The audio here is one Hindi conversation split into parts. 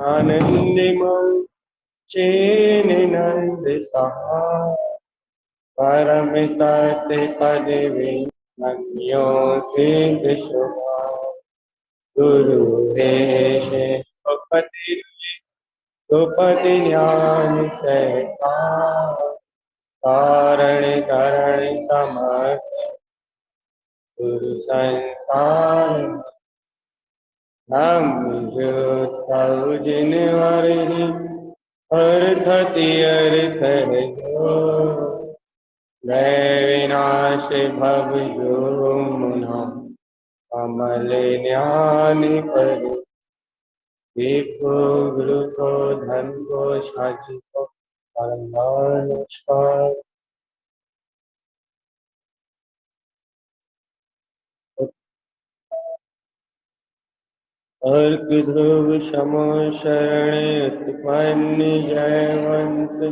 आनंदिमं चेनिनंद सहाय परमितत् पदवी अन्यो सिद्ध शुभा गुरु देश उपति उपति ज्ञान सहता कारण करण समर्थ गुरु संसार हम जो जिन वरि अर्थति अर्थ जो मैं विनाश भव जो मुना कमल ज्ञान पर देखो गुरु को धन को साची को नमस्कार। अर्क ध्रुव समो शरण उत्पन्न जयवंत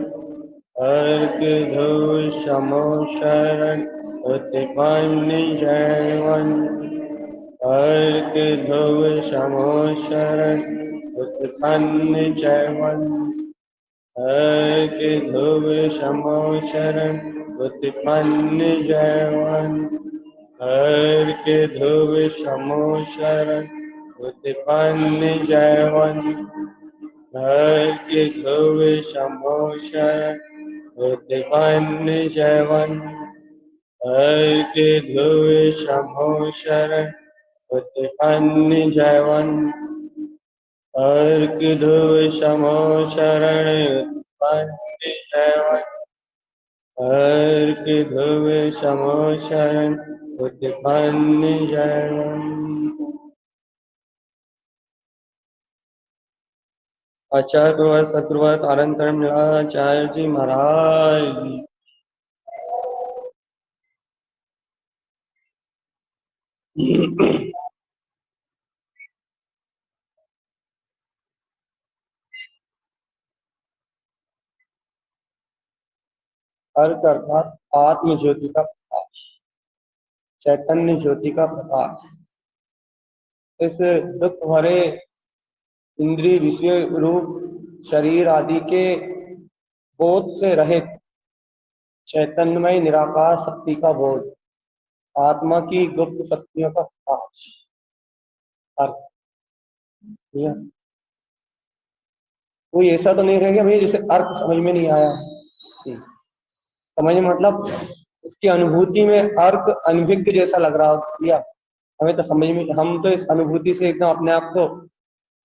अर्क ध्रुव समो शरण उत्पन्न जयवंत अर्क ध्रुव समो शरण उत्पन्न जयवंत अर्क ध्रुव समो शरण उत्पन्न जयवंत अर्क ध्रुव समो शरण उत्पन्न जयवंत अर्क ध्रुव समो शरण उत्पन्न जयवंत अर्क ध्रुव समो शरण उत्पन्न जयवंत अर्क ध्रुव समो शरण उत्पन्न जयवंत अर्क ध्रुव समो शरण उत्पन्न जयवंत। आचार्य सतुर्वत अनंतरम आचार्य जी महाराज। अर्क अर्थात आत्म ज्योति का प्रकाश, चैतन्य ज्योति का प्रकाश। इस दुख भरे इंद्रिय विषय रूप शरीर आदि के बोध से रहित चैतन्यमय निराकार शक्ति का बोध, आत्मा की गुप्त शक्तियों का प्रकाश। अर्थ कोई ऐसा तो नहीं रहेगा भाई जिसे अर्थ समझ में नहीं आया। समझ मतलब इसकी अनुभूति में अर्थ अनभिज्ञ जैसा लग रहा हो या हमें तो समझ में, हम तो इस अनुभूति से एकदम अपने आप को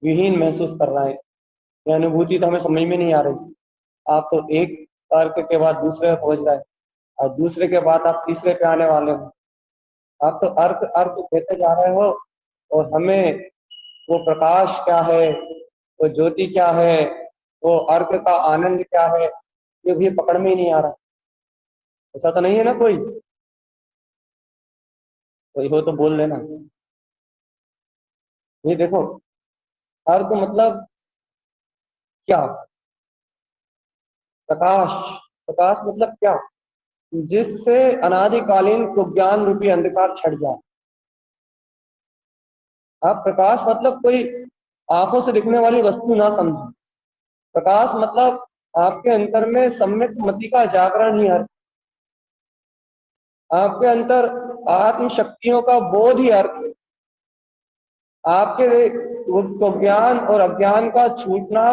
विहीन महसूस कर रहे हैं। यह अनुभूति तो हमें समझ में नहीं आ रही। आप तो एक अर्थ के बाद दूसरे पे पहुंच गए और दूसरे के बाद आप तीसरे पे आने वाले हो। आप तो अर्थ अर्थ कहते जा रहे हो और हमें वो प्रकाश क्या है, वो ज्योति क्या है, वो अर्थ का आनंद क्या है, ये भी पकड़ में ही नहीं आ रहा। ऐसा तो नहीं है ना? कोई हो तो बोल लेना। ये देखो, अर्थ मतलब क्या? प्रकाश। प्रकाश मतलब क्या? जिससे अनादिकालीन कुज्ञान रूपी अंधकार छट जाए। आप प्रकाश मतलब कोई आंखों से दिखने वाली वस्तु ना समझे। प्रकाश मतलब आपके अंतर में सम्यक मति का जागरण ही अर्थ, आपके अंतर आत्म शक्तियों का बोध ही अर्थ है। आपके ज्ञान और अज्ञान का छूटना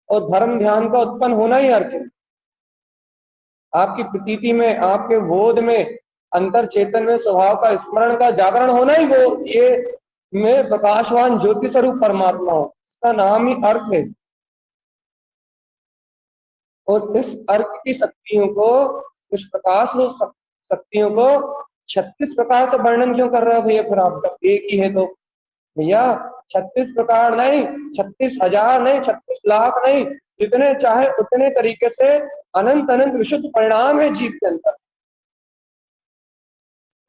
और धर्म ध्यान का उत्पन्न होना ही अर्थ है। आपकी प्रतीति में, आपके बोध में अंतर चेतन में स्वभाव का स्मरण का जागरण होना ही वो ये में प्रकाशवान ज्योति स्वरूप परमात्मा हो, इसका नाम ही अर्थ है। और इस अर्थ की शक्तियों को, इस प्रकाश रूप शक्तियों को 36 प्रकार से वर्णन क्यों कर रहे हो भैया? फिर आपका एक ही है तो भैया 36 प्रकार नहीं, 36,000 नहीं, 36 लाख नहीं, जितने चाहे उतने तरीके से अनंत अनंत विशुद्ध परिणाम है जीव के अंदर।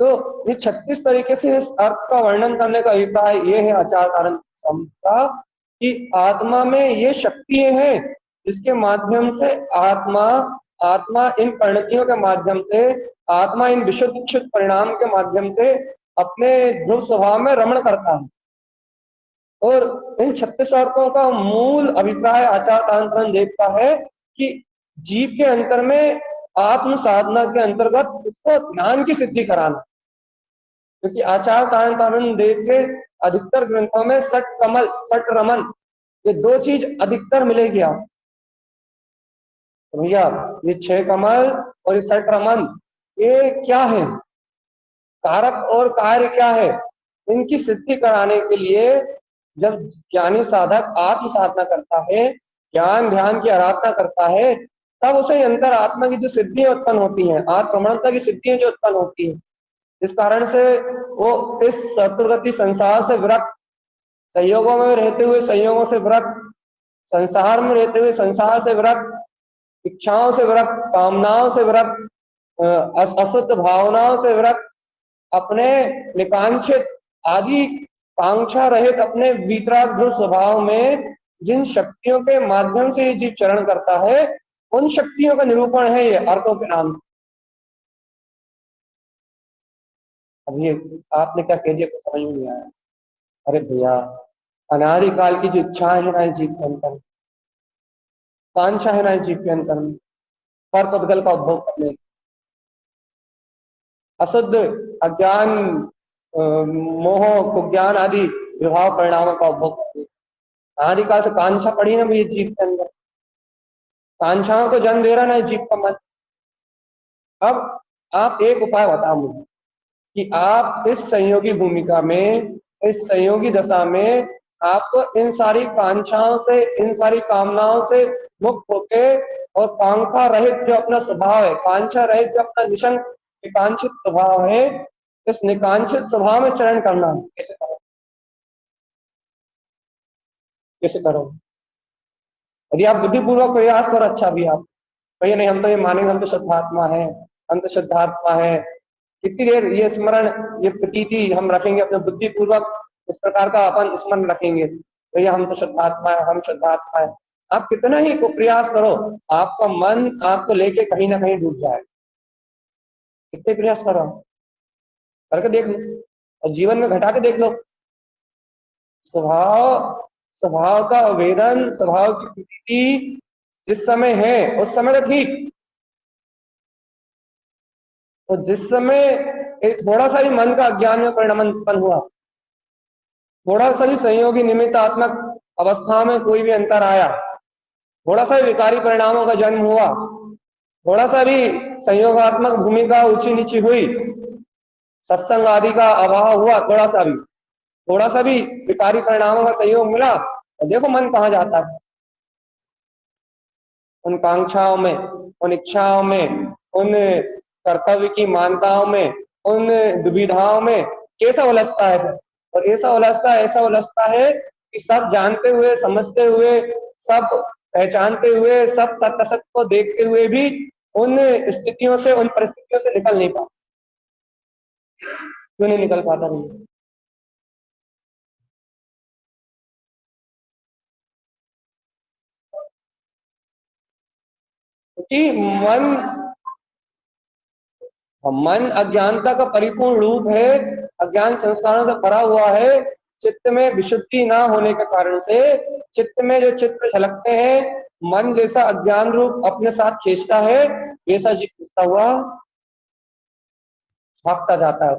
तो ये 36 तरीके से इस अर्थ का वर्णन करने का अभिप्राय ये है आचार्य का कि आत्मा में ये शक्तियां हैं जिसके माध्यम से आत्मा इन परिणतियों के माध्यम से, आत्मा इन विशुद्ध परिणाम के माध्यम से अपने ध्रुव स्वभाव में रमण करता है। और इन 36 अर्कों का मूल अभिप्राय आचार्य तानसेन देव का है कि जीव के अंतर में आत्म साधना के अंतर्गत उसको ज्ञान की सिद्धि कराना, क्योंकि आचार्य तानसेन देव के अधिकतर ग्रंथों में सट कमल सट रमन ये दो चीज अधिकतर मिलेगी आप। तो भैया ये 6 कमल और ये सट रमन ये क्या है, कारक और कार्य क्या है, इनकी सिद्धि कराने के लिए जब ज्ञानी साधक आत्म साधना करता है, ज्ञान ध्यान की आराधना करता है, तब उसे अंतर आत्मा की जो सिद्धियां उत्पन्न होती हैं, आत्म प्रमाणता की सिद्धियां जो उत्पन्न होती है, इस कारण से वो इस चतुर्गति संसार से विरक्त, संयोगों में रहते हुए संयोगों से विरक्त, संसार में रहते हुए संसार से विरक्त, इच्छाओं से विरक्त, कामनाओं से विरक्त, अशुद्ध भावनाओं से विरक्त, अपने निकांक्षित आदि कांक्षा रहित अपने वीतराग स्वभाव में जिन शक्तियों के माध्यम से ये जीव चरण करता है, उन शक्तियों का निरूपण है ये अर्कों के नाम। अब ये आपने क्या कह दिया, कुछ समझ में नहीं आया। अरे भैया अनादिकाल की जो इच्छा है ना जीव के अंतर, कांक्षा है ना जीव के अंतर में, पर पदगल का उद्भव करने, अशुद्ध अज्ञान मोह कुज्ञान आदि विभाव परिणामों का उद्भव करने, अनादिकाल से कांक्षा पड़ी ना भैया जीव के अंदर, कांक्षाओं को जन्म दे रहा ना जीव का मन। अब आप एक उपाय बताओ मुझे कि आप इस संयोगी भूमिका में, इस संयोगी दशा में आप इन सारी कांक्षाओं से, इन सारी कामनाओं से मुक्त होके और कांक्षा रहित जो अपना स्वभाव है, कांक्षा रहित जो अपना निशंक निकांक्षित स्वभाव है, इस निकांक्षित स्वभाव में चरण करना है। कैसे करो, कैसे करो? यदि आप बुद्धिपूर्वक प्रयास करो अच्छा भी, आप कहिए नहीं हम तो ये मानेंगे, हम तो शुद्धात्मा है, हम तो शुद्धात्मा है, कितनी देर ये स्मरण ये प्रतीति हम रखेंगे अपने बुद्धिपूर्वक, इस प्रकार का अपन स्मरण रखेंगे तो ये हम तो शुद्धात्मा है, हम शुद्धात्मा है। आप कितना ही को प्रयास करो, आपका मन आपको लेके कहीं ना कहीं डूब जाए। कितने प्रयास करो, करके देख लो और जीवन में घटा के देख लो। स्वभाव स्वभाव का वेदन, स्वभाव की प्रतीति जिस समय है उस समय तो ठीक, तो जिस समय एक थोड़ा सा ही मन का अज्ञान में परिणमन उत्पन्न हुआ, थोड़ा सा भी संयोगी निमित्तात्मक अवस्था में कोई भी अंतर आया, थोड़ा सा भी विकारी परिणामों का जन्म हुआ, थोड़ा सा भी संयोगात्मक भूमिका ऊंची नीची हुई, सत्संग आदि का अभाव हुआ, थोड़ा सा भी विकारी परिणामों का संयोग मिला, तो देखो मन कहाँ जाता है, उन कांक्षाओं में, उन इच्छाओं में, उन कर्तव्य की मानताओं में, उन दुविधाओं में कैसा उलझता है। और ऐसा उलझता है कि सब जानते हुए, समझते हुए, सब पहचानते हुए, सब सत्य असत्य को देखते हुए भी उन स्थितियों से, उन परिस्थितियों से निकल नहीं पाता। क्यों नहीं निकल पाता भैया? क्योंकि मन अज्ञानता का परिपूर्ण रूप है, अज्ञान संस्कारों से भरा हुआ है। चित्त में विशुद्धि ना होने के कारण से चित्त में जो चित्र झलकते हैं, मन जैसा अज्ञान रूप अपने साथ खींचता है, वैसा जीव खींचता हुआ भागता जाता है,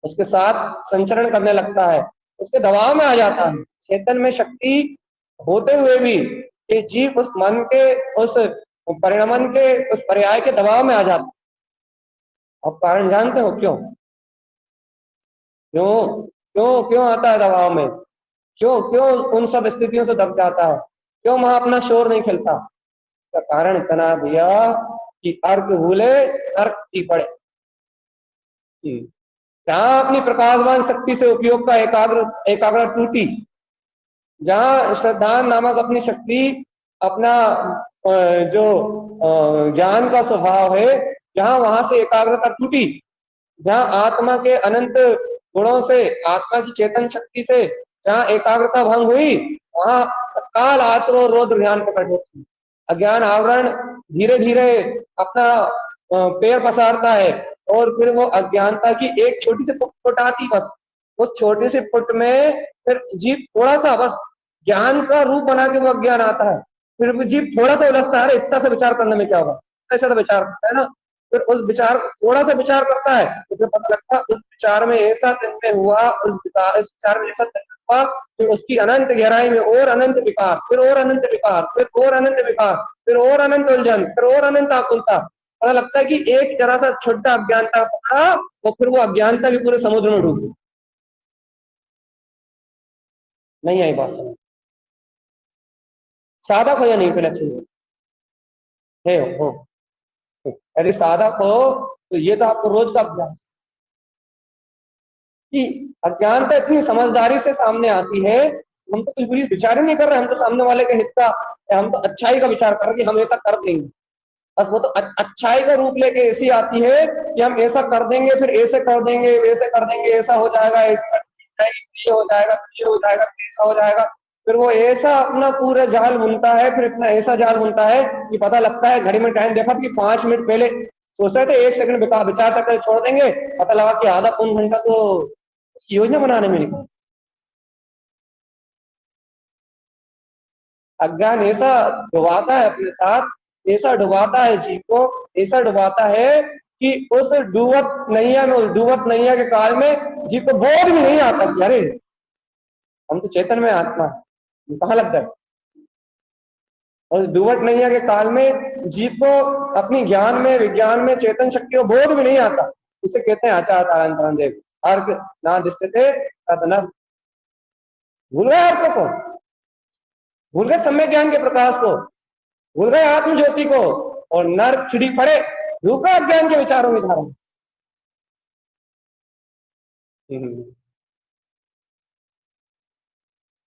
उसके साथ संचरण करने लगता है, उसके दबाव में आ जाता है। चेतन में शक्ति होते हुए भी ये जीव उस मन के, उस परिणमन के, उस पर्याय के दबाव में आ जाता है। अब कारण जानते हो क्यों? क्यों क्यों क्यों आता है दबाव में? क्यों क्यों उन सब स्थितियों से दब जाता है? क्यों वहां अपना शोर नहीं खिलता? इसका कारण इतना भैया कि अर्क भूले तर्क की पड़े। जहां अपनी प्रकाशमान शक्ति से उपयोग का एकाग्र टूटी, जहां श्रद्धा नामक अपनी शक्ति, अपना जो ज्ञान का स्वभाव है, जहां वहां से एकाग्रता टूटी, जहां आत्मा के अनंत गुणों से, आत्मा की चेतन शक्ति से जहां एकाग्रता भंग हुई, वहां तत्काल आत्म और रौद्र ज्ञान प्रकट होती है। अज्ञान आवरण धीरे धीरे अपना पैर पसारता है और फिर वो अज्ञानता की एक छोटी सी फुटफुटाती बस उस छोटी सी फुट में फिर जीव थोड़ा सा बस ज्ञान का रूप बना के वो अज्ञान आता है, फिर वो जीव थोड़ा सा उलझता है, अरे इतना सा विचार करने में क्या होगा, ऐसा तो विचार करता है ना, फिर उस विचार थोड़ा सा विचार करता है तो फिर पता लगता है उस विचार में ऐसा तन्मय हुआ, उस विचार में ऐसा तन्मय हुआ, फिर उसकी अनंत गहराई में और अनंत विकार, फिर और अनंत विकार, फिर और अनंत विकार, फिर और अनंत उलझन, फिर और अनंत आकुलता। पता लगता है कि एक जरा सा छोटा अज्ञानता पकड़ा तो फिर वो अज्ञानता भी पूरे समुद्र में डूब गई। नहीं आई बात समझ? साधक हो या नहीं पहले अच्छी है हो, यदि साधक हो तो ये तो आपको रोज का अभ्यास कि अज्ञानता इतनी समझदारी से सामने आती है, हम तो कुछ बुरी विचार ही नहीं कर रहे, हम तो सामने वाले के हित का, हम तो अच्छाई का विचार कर रहे कि हम ऐसा कर देंगे, बस वो तो अच्छाई का रूप लेके ऐसी आती है कि हम ऐसा कर देंगे, फिर ऐसे कर देंगे, वैसे कर देंगे, ऐसा हो जाएगा, ऐसा ये हो जाएगा, ये हो जाएगा, ऐसा हो जाएगा, फिर वो ऐसा अपना पूरा जाल बुनता है, फिर इतना ऐसा जाल बुनता है कि पता लगता है घड़ी में टाइम देखा कि 5 मिनट पहले सोच रहे थे 1 सेकंड विचार करके छोड़ देंगे, पता लगा कि आधा पौन घंटा तो उसकी योजना बनाने में निकला। अज्ञान ऐसा डुबाता है अपने साथ, ऐसा डुबाता है जीव को, ऐसा डुबाता है कि उस डूबत नैया में, उस डूबत नैया के काल में जीव को बोध भी नहीं आता कि अरे हम तो चेतन में आत्मा है, ये कहाँ लगता है। और डूबत नैया के काल में जीव को अपनी ज्ञान में, विज्ञान में, चेतन शक्ति को बोध भी नहीं आता, इसे कहते हैं आचार तारांतरण देव अर्घ ना दिशते तदन। भूल गए अर्थ को, भूल गए सम्यक ज्ञान के प्रकाश को, भूल गए आत्म ज्योति को, और नर छिड़ी पड़े धूका अज्ञान के विचारों में धारण।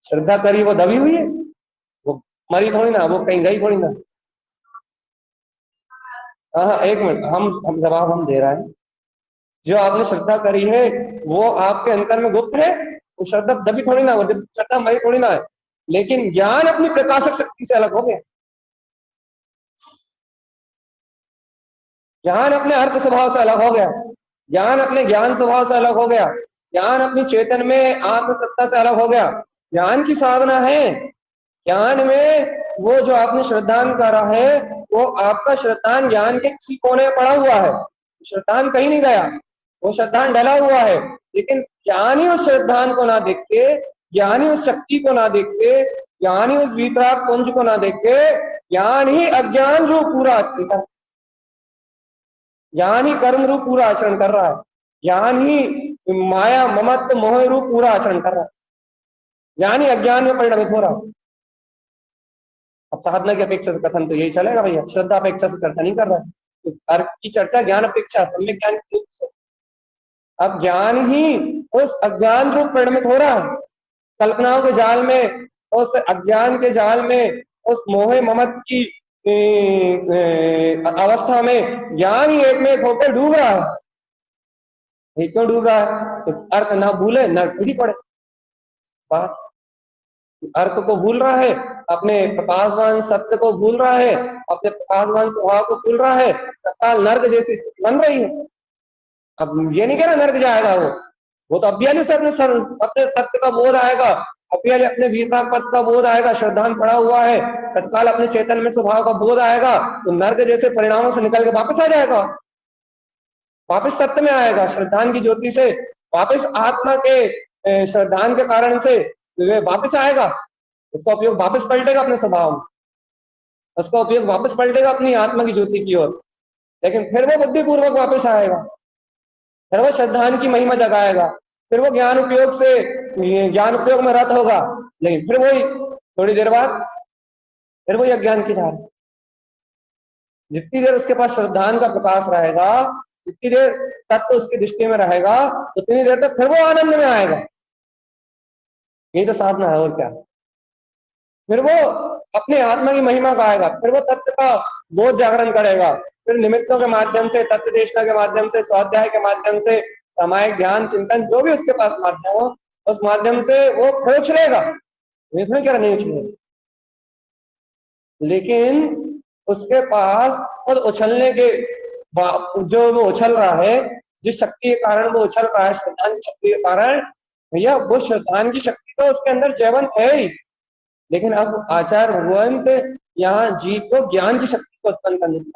श्रद्धा करी वो दबी हुई है, वो मरी थोड़ी ना, वो कहीं गई थोड़ी ना। हाँ एक मिनट, हम जवाब हम दे रहे हैं। जो आपने श्रद्धा करी है वो आपके अंतर में गुप्त है, वो श्रद्धा दबी थोड़ी ना, वो श्रद्धा मरी थोड़ी ना है, लेकिन ज्ञान अपनी प्रकाशक शक्ति से अलग हो गया, ज्ञान अपने अर्थ स्वभाव से अलग हो गया, ज्ञान अपने ज्ञान स्वभाव से अलग हो गया, ज्ञान अपनी चेतन में आत्म सत्ता से अलग हो गया। ज्ञान की साधना है, ज्ञान में वो जो आपने श्रद्धान करा है वो आपका श्रद्धान ज्ञान के किसी कोने में पड़ा हुआ है, श्रद्धान कहीं नहीं गया, वो श्रद्धान डला हुआ है, लेकिन ज्ञानी उस श्रद्धान को ना देख के, ज्ञानी उस शक्ति को ना देख के, ज्ञानी उस वितराग पुंज को ना देख के, ज्ञान ही अज्ञान रूप पूरा आचरण कर, ज्ञान ही कर्म रूप पूरा आचरण कर रहा है, ज्ञान ही माया ममत्व मोह रूप पूरा आचरण कर रहा है, ज्ञान ही अज्ञान में परिणमित हो रहा है। अब साधना की अपेक्षा से कथन तो यही चलेगा भैया, श्रद्धा अपेक्षा से चर्चा नहीं कर रहा है, तो अर्थ की चर्चा ज्ञान अपेक्षा सम्यक ज्ञान की रूप से। अब ज्ञान ही उस अज्ञान रूप परिणमित हो रहा है, कल्पनाओं के जाल में, उस अज्ञान के जाल में, उस मोह ममत की अवस्था में ज्ञान ही एक में एक होकर डूब रहा है। ये क्यों डूब रहा है? तो अर्थ ना भूले ना टूटी पड़े, बात अर्थ को भूल रहा है, अपने प्रकाशवान सत्य को भूल रहा है, अपने प्रकाशवान स्वभाव को भूल रहा है, तत्काल नर्क जैसी स्थिति बन रही है। अब ये नहीं कह रहा नर्क जाएगा वो तो अभी से अपने तत्व का बोध आएगा, अभी अपने विभाग पद का बोध आएगा, श्रद्धान पड़ा हुआ है, तत्काल अपने चेतन में स्वभाव का बोध आएगा, तो नर्क जैसे परिणामों से निकल के वापस आ जाएगा, वापस तत्व में आएगा, श्रद्धान की ज्योति से वापस आत्मा के श्रद्धान के कारण से वापस आएगा, उसका उपयोग वापस पलटेगा अपने स्वभाव में, उसका उपयोग वापस पलटेगा अपनी आत्मा की ज्योति की ओर, लेकिन फिर वो बुद्धिपूर्वक वापस आएगा, फिर वो श्रद्धान की महिमा जगाएगा, फिर वो ज्ञान उपयोग से ज्ञान उपयोग में रत होगा, लेकिन फिर वही थोड़ी देर बाद फिर वही अज्ञान की धारा। जितनी देर उसके पास श्रद्धान का प्रकाश रहेगा, जितनी देर तत्व उसकी दृष्टि में रहेगा, उतनी देर तक फिर वो आनंद में आएगा। यही तो साधना है और क्या। फिर वो अपने आत्मा की महिमा का आएगा, फिर वो तत्व का बोध जागरण करेगा, फिर निमित्तों के माध्यम से, तत्व देशना के माध्यम से, स्वाध्याय के माध्यम से, सामायिक ध्यान चिंतन जो भी उसके पास माध्यम हो, उस माध्यम से वो फिर उछलेगा, नहीं कह रहा नहीं उछलेगा, लेकिन उसके पास खुद उछलने के जो वो उछल रहा है, जिस शक्ति के कारण वो उछल रहा है, श्रद्धान की शक्ति के कारण, भैया वो श्रद्धान की शक्ति तो उसके अंदर जैवंत है ही, लेकिन अब आचार्य भगवंत यहाँ जीव को ज्ञान की शक्ति को उत्पन्न करने की,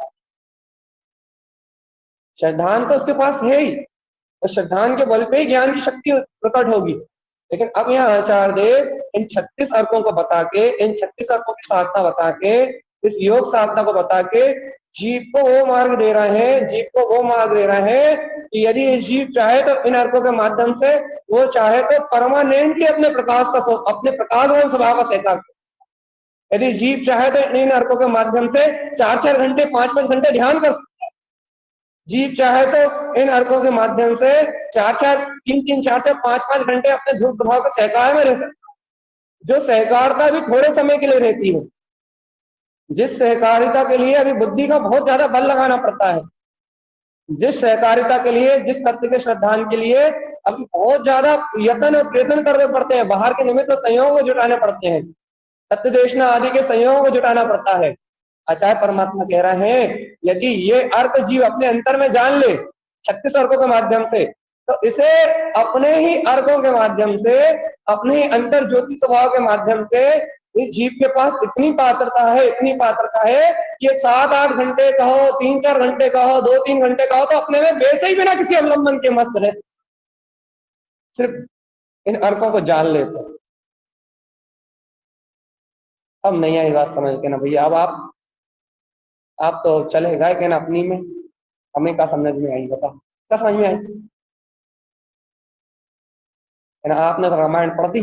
श्रद्धान तो उसके पास है ही, और श्रद्धान के बल पे ही ज्ञान की शक्ति प्रकट होगी। लेकिन अब यहाँ आचार्य देव इन 36 अर्कों को बता के, इन 36 अर्कों की साधना बता के, इस योग साधना को बता के जीव को वो मार्ग दे रहे हैं, जीव को वो मार्ग दे रहे हैं कि यदि ये जीव चाहे तो इन अर्कों के माध्यम से, वो चाहे तो परमानेंटली अपने प्रकाशवान स्वभाव का स्वीकार, यदि जीव चाहे तो इन अर्कों के माध्यम से 4-4 घंटे 5-5 घंटे ध्यान कर सकता है, जीव चाहे तो इन अर्कों के माध्यम से 4-4 3-3 4-4 5-5 घंटे अपने ध्रुव स्वभाव के सहकार में रह सकता है, जो सहकारता भी थोड़े समय के लिए रहती है, जिस सहकारिता के लिए अभी बुद्धि का बहुत ज्यादा बल लगाना पड़ता है, जिस सहकारिता के लिए, जिस तत्व के श्रद्धान के लिए अभी बहुत ज्यादा यत्न और प्रयत्न करने पड़ते हैं, बाहर के निमित्त संयोग को जुटाने पड़ते हैं, सत्य देशना आदि के संयोग को जुटाना पड़ता है। आचार्य परमात्मा कह रहे हैं यदि ये अर्थ जीव अपने अंतर में जान ले 36 अर्कों के माध्यम से, तो इसे अपने ही अर्कों के माध्यम से, अपने ही अंतर ज्योति स्वभाव के माध्यम से इस जीव के पास इतनी पात्रता है, इतनी पात्रता है कि 7-8 घंटे कहो, 3-4 घंटे कहो, 2-3 घंटे कहो, तो अपने में वैसे ही बिना किसी अवलंबन के मस्त रहे, सिर्फ इन अर्कों को जान ले तो। अब नहीं आई बात समझ के ना भैया, अब आप तो चले गए क्या ना अपनी में, हमें क्या समझ में आई, बता क्या समझ में आई ना? आपने तो रामायण पढ़ दी,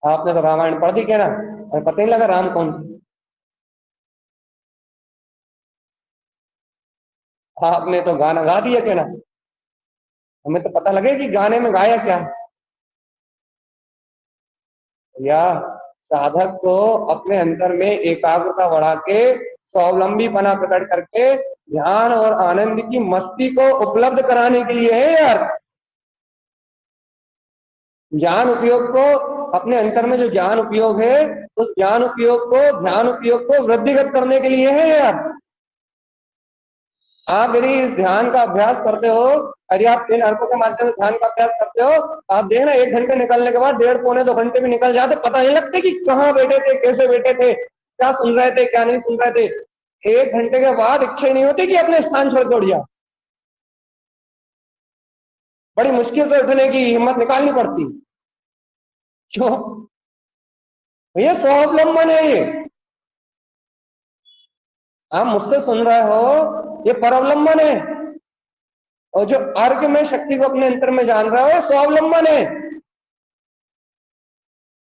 आपने तो रामायण पढ़ दी क्या ना, हमें पता नहीं लगा राम कौन थे। आपने तो गाना गा दिया क्या ना, हमें तो पता लगे कि गाने में गाया क्या। या साधक को अपने अंदर में एकाग्रता बढ़ा के, स्वावलंबी पना प्रकट करके ध्यान और आनंद की मस्ती को उपलब्ध कराने के लिए है यार। ज्ञान उपयोग को, अपने अंतर में जो ज्ञान उपयोग है, उस ज्ञान उपयोग को, ध्यान उपयोग को वृद्धिगत करने के लिए है यार। आप यदि इस ध्यान का अभ्यास करते हो, यदि आप इन अर्कों के माध्यम से ध्यान का अभ्यास करते हो, आप देखना 1 घंटे निकलने के बाद 1.5-2 घंटे भी निकल जाते, पता नहीं लगते कि कहाँ बैठे थे, कैसे बैठे थे, क्या सुन रहे थे, क्या नहीं सुन रहे थे। 1 घंटे के बाद इच्छा नहीं होती कि अपने स्थान छोड़ दौड़ जाओ, बड़ी मुश्किल से उठने की हिम्मत निकालनी पड़ती। क्यों भैया? स्वावलंबन है ये, आप मुझसे सुन रहे हो, ये परावलंबन है, और जो अर्घ में शक्ति को अपने अंतर में जान रहा है स्वावलंबन है,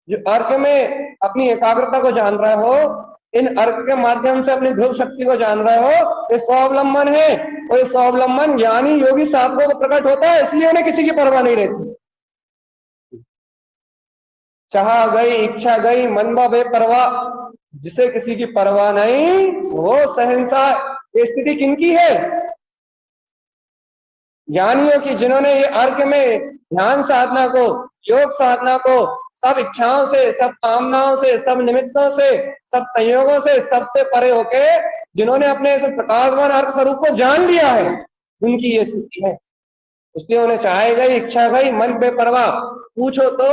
जो अर्घ में अपनी एकाग्रता को जान रहे हो, इन अर्घ के माध्यम से अपनी ध्रुव शक्ति को जान रहे हो, ये स्वावलंबन है। और ये स्वावलंबन ज्ञानी योगी साधकों को प्रकट होता है, इसलिए उन्हें किसी की परवाह नहीं रहती। चाह गई, इच्छा गई, मन बेपरवाह, जिसे किसी की परवाह नहीं वो शहंशाह। ये स्थिति किनकी है? ज्ञानियों की, जिन्होंने ये अर्घ में ध्यान साधना को, योग साधना को सब इच्छाओं से, सब कामनाओं से, सब निमित्तों से, सब संयोगों से, सबसे परे होके जिन्होंने अपने इस प्रकाशवान अर्थ स्वरूप को जान लिया है, उनकी ये स्थिति है। इसलिए उन्हें चाहे गई, इच्छा गई, मन बेपरवाह, पूछो तो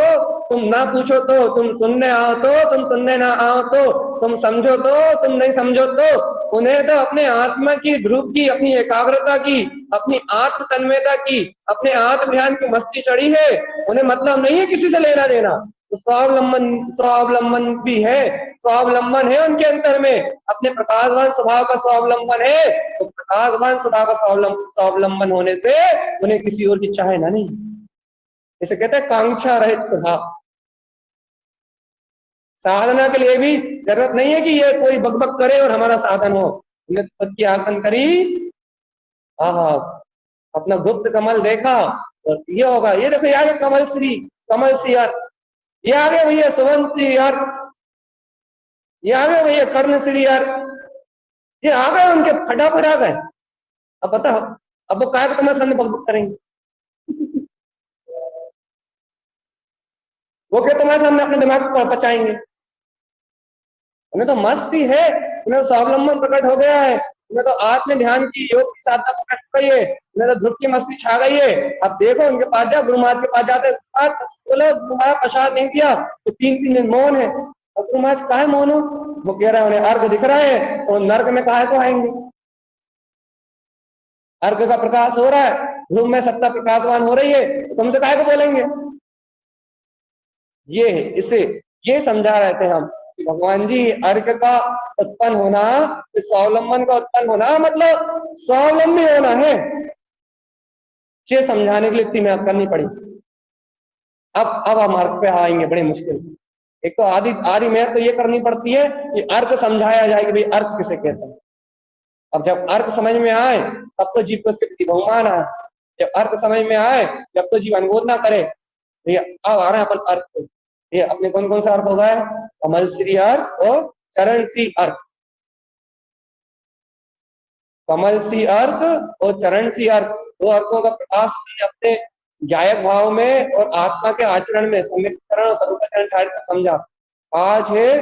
तुम, ना पूछो तो तुम, सुनने आओ तो तुम, सुनने ना आओ तो तुम, समझो तो तुम, नहीं समझो तो। उन्हें तो अपने आत्मा की ध्रुव की, अपनी एकाग्रता की, अपनी आत्म तन्मयता की, अपने आत्म ध्यान की मस्ती चढ़ी है, उन्हें मतलब नहीं है किसी से लेना देना। तो स्वावलंबन भी है, स्वावलंबन है उनके अंतर में, अपने प्रकाशवान स्वभाव का स्वावलंबन है। तो प्रकाशवान स्वभाव का स्वावलंबन होने से उन्हें किसी और की चाहना नहीं, इसे कहते हैं कांक्षा रहित स्वभाव। साधना के लिए भी जरूरत नहीं है कि ये कोई बकबक करे और हमारा साधन हो, उन्हें खुद की आंखन करी, हाँ, अपना गुप्त कमल देखा, और ये होगा, ये देखो यार कमल श्री यार, ये आ गए भैया सुवन श्री यार, ये आ गए भैया कर्ण श्री यार, ये आ गए, उनके फटाफट आ गए। अब बताओ, अब वो काय तुम्हारे सामने बकबक करेंगे? वो क्या तुम्हारे सामने अपने दिमाग को पचाएंगे? उन्हें तो मस्ती है, उन्हें स्वावलंबन प्रकट हो गया है, तुम्हें तो आत्म ध्यान की योग की साधना पकड़ गई है, तुम्हें तो ध्रुव की मस्ती छा गई है। अब देखो उनके पास जाओ, गुरु महाराज के पास जाते बोलो गुरु महाराज प्रसाद नहीं दिया तो 3 दिन मौन है। और गुरु महाराज काहे मौन हो? वो कह रहे हैं उन्हें अर्घ दिख रहा है, तो नर्क में काहे को आएंगे? अर्घ का प्रकाश हो रहा है, ध्रुव में सत्ता प्रकाशवान हो रही है, तो तुमसे काहे को बोलेंगे? ये है, इसे ये समझा रहे थे हम कि भगवान जी अर्घ का उत्पन्न होना, स्वावलंबन का उत्पन्न होना मतलब स्वावलंबी होना है। ये समझाने के लिए इतनी मेहनत करनी पड़ी। अब हम अर्घ पे आएंगे बड़ी मुश्किल से। एक तो आधी आधी मेहनत तो ये करनी पड़ती है कि अर्घ समझाया जाए कि भाई अर्घ किसे कहते हैं। अब जब अर्घ समझ में आए तब तो जीव को उसके प्रति बहुमान आए, जब अर्घ समझ में आए जब तो जीव अनुमोद ना करे। भैया अब आ रहे हैं अपन अर्घ को। ये अपने कौन कौन सा अर्घ होगा? कमल श्री अर्घ और चरण सी अर्घ। कमल सी अर्घ और चरण सी अर्घ, दो अर्घों का प्रकाश अपने गायक भाव में और आत्मा के आचरण में समीकरण और स्वरूपाचरण समझा। आज है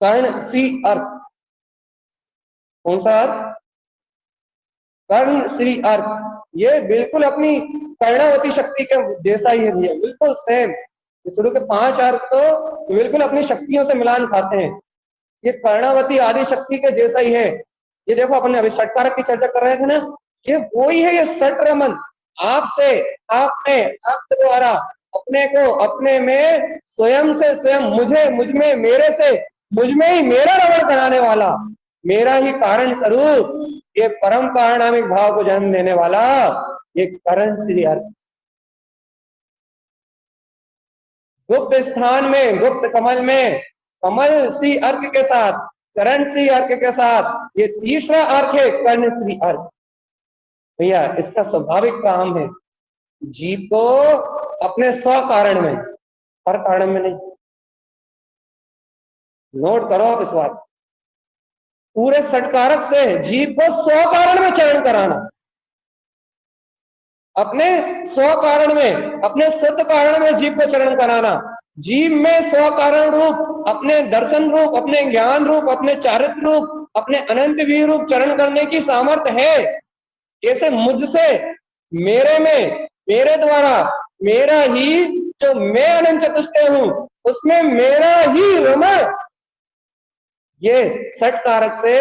कर्ण सी अर्घ। कौन सा अर्घ? कर्ण श्री अर्घ। ये बिल्कुल अपनी कर्णावती शक्ति के जैसा ही है भैया, बिल्कुल सेम। शुरू के 5 अर्घ तो बिल्कुल अपनी शक्तियों से मिलान खाते हैं। ये कर्णावती आदि शक्ति के जैसा ही है। ये देखो अपन अभी षटकारक की चर्चा कर रहे थे ना, ये वही है। ये षट रमन आपसे, आप में, आपके द्वारा अपने को, अपने में, स्वयं से स्वयं, मुझे, मुझ में, मेरे से मुझ में ही मेरा रमण कराने वाला, मेरा ही कारण स्वरूप, ये परम पारिणामिक भाव को जन्म देने वाला ये करण श्री अर्घ। गुप्त स्थान में, गुप्त कमल में, कमल सी अर्घ के साथ, चरण सी अर्घ के साथ, ये तीसरा अर्घ है कर्ण श्री अर्घ। भैया इसका स्वाभाविक काम है जीव को अपने स्व कारण में, हर कारण में नहीं। नोट करो आप इस बात, पूरे षटकारक से जीव को स्व कारण में चरण कराना, अपने स्व कारण में, अपने सत्य कारण में जीव को चरण कराना। जीव में स्व कारण रूप, अपने दर्शन रूप, अपने ज्ञान रूप, अपने चारित्र रूप, अपने अनंत वीर रूप चरण करने की सामर्थ्य है। ऐसे मुझसे, मेरे में, मेरे द्वारा, मेरा ही जो मैं अनंत चतुष्टय हूं उसमें मेरा ही रमण, ये षट कारक से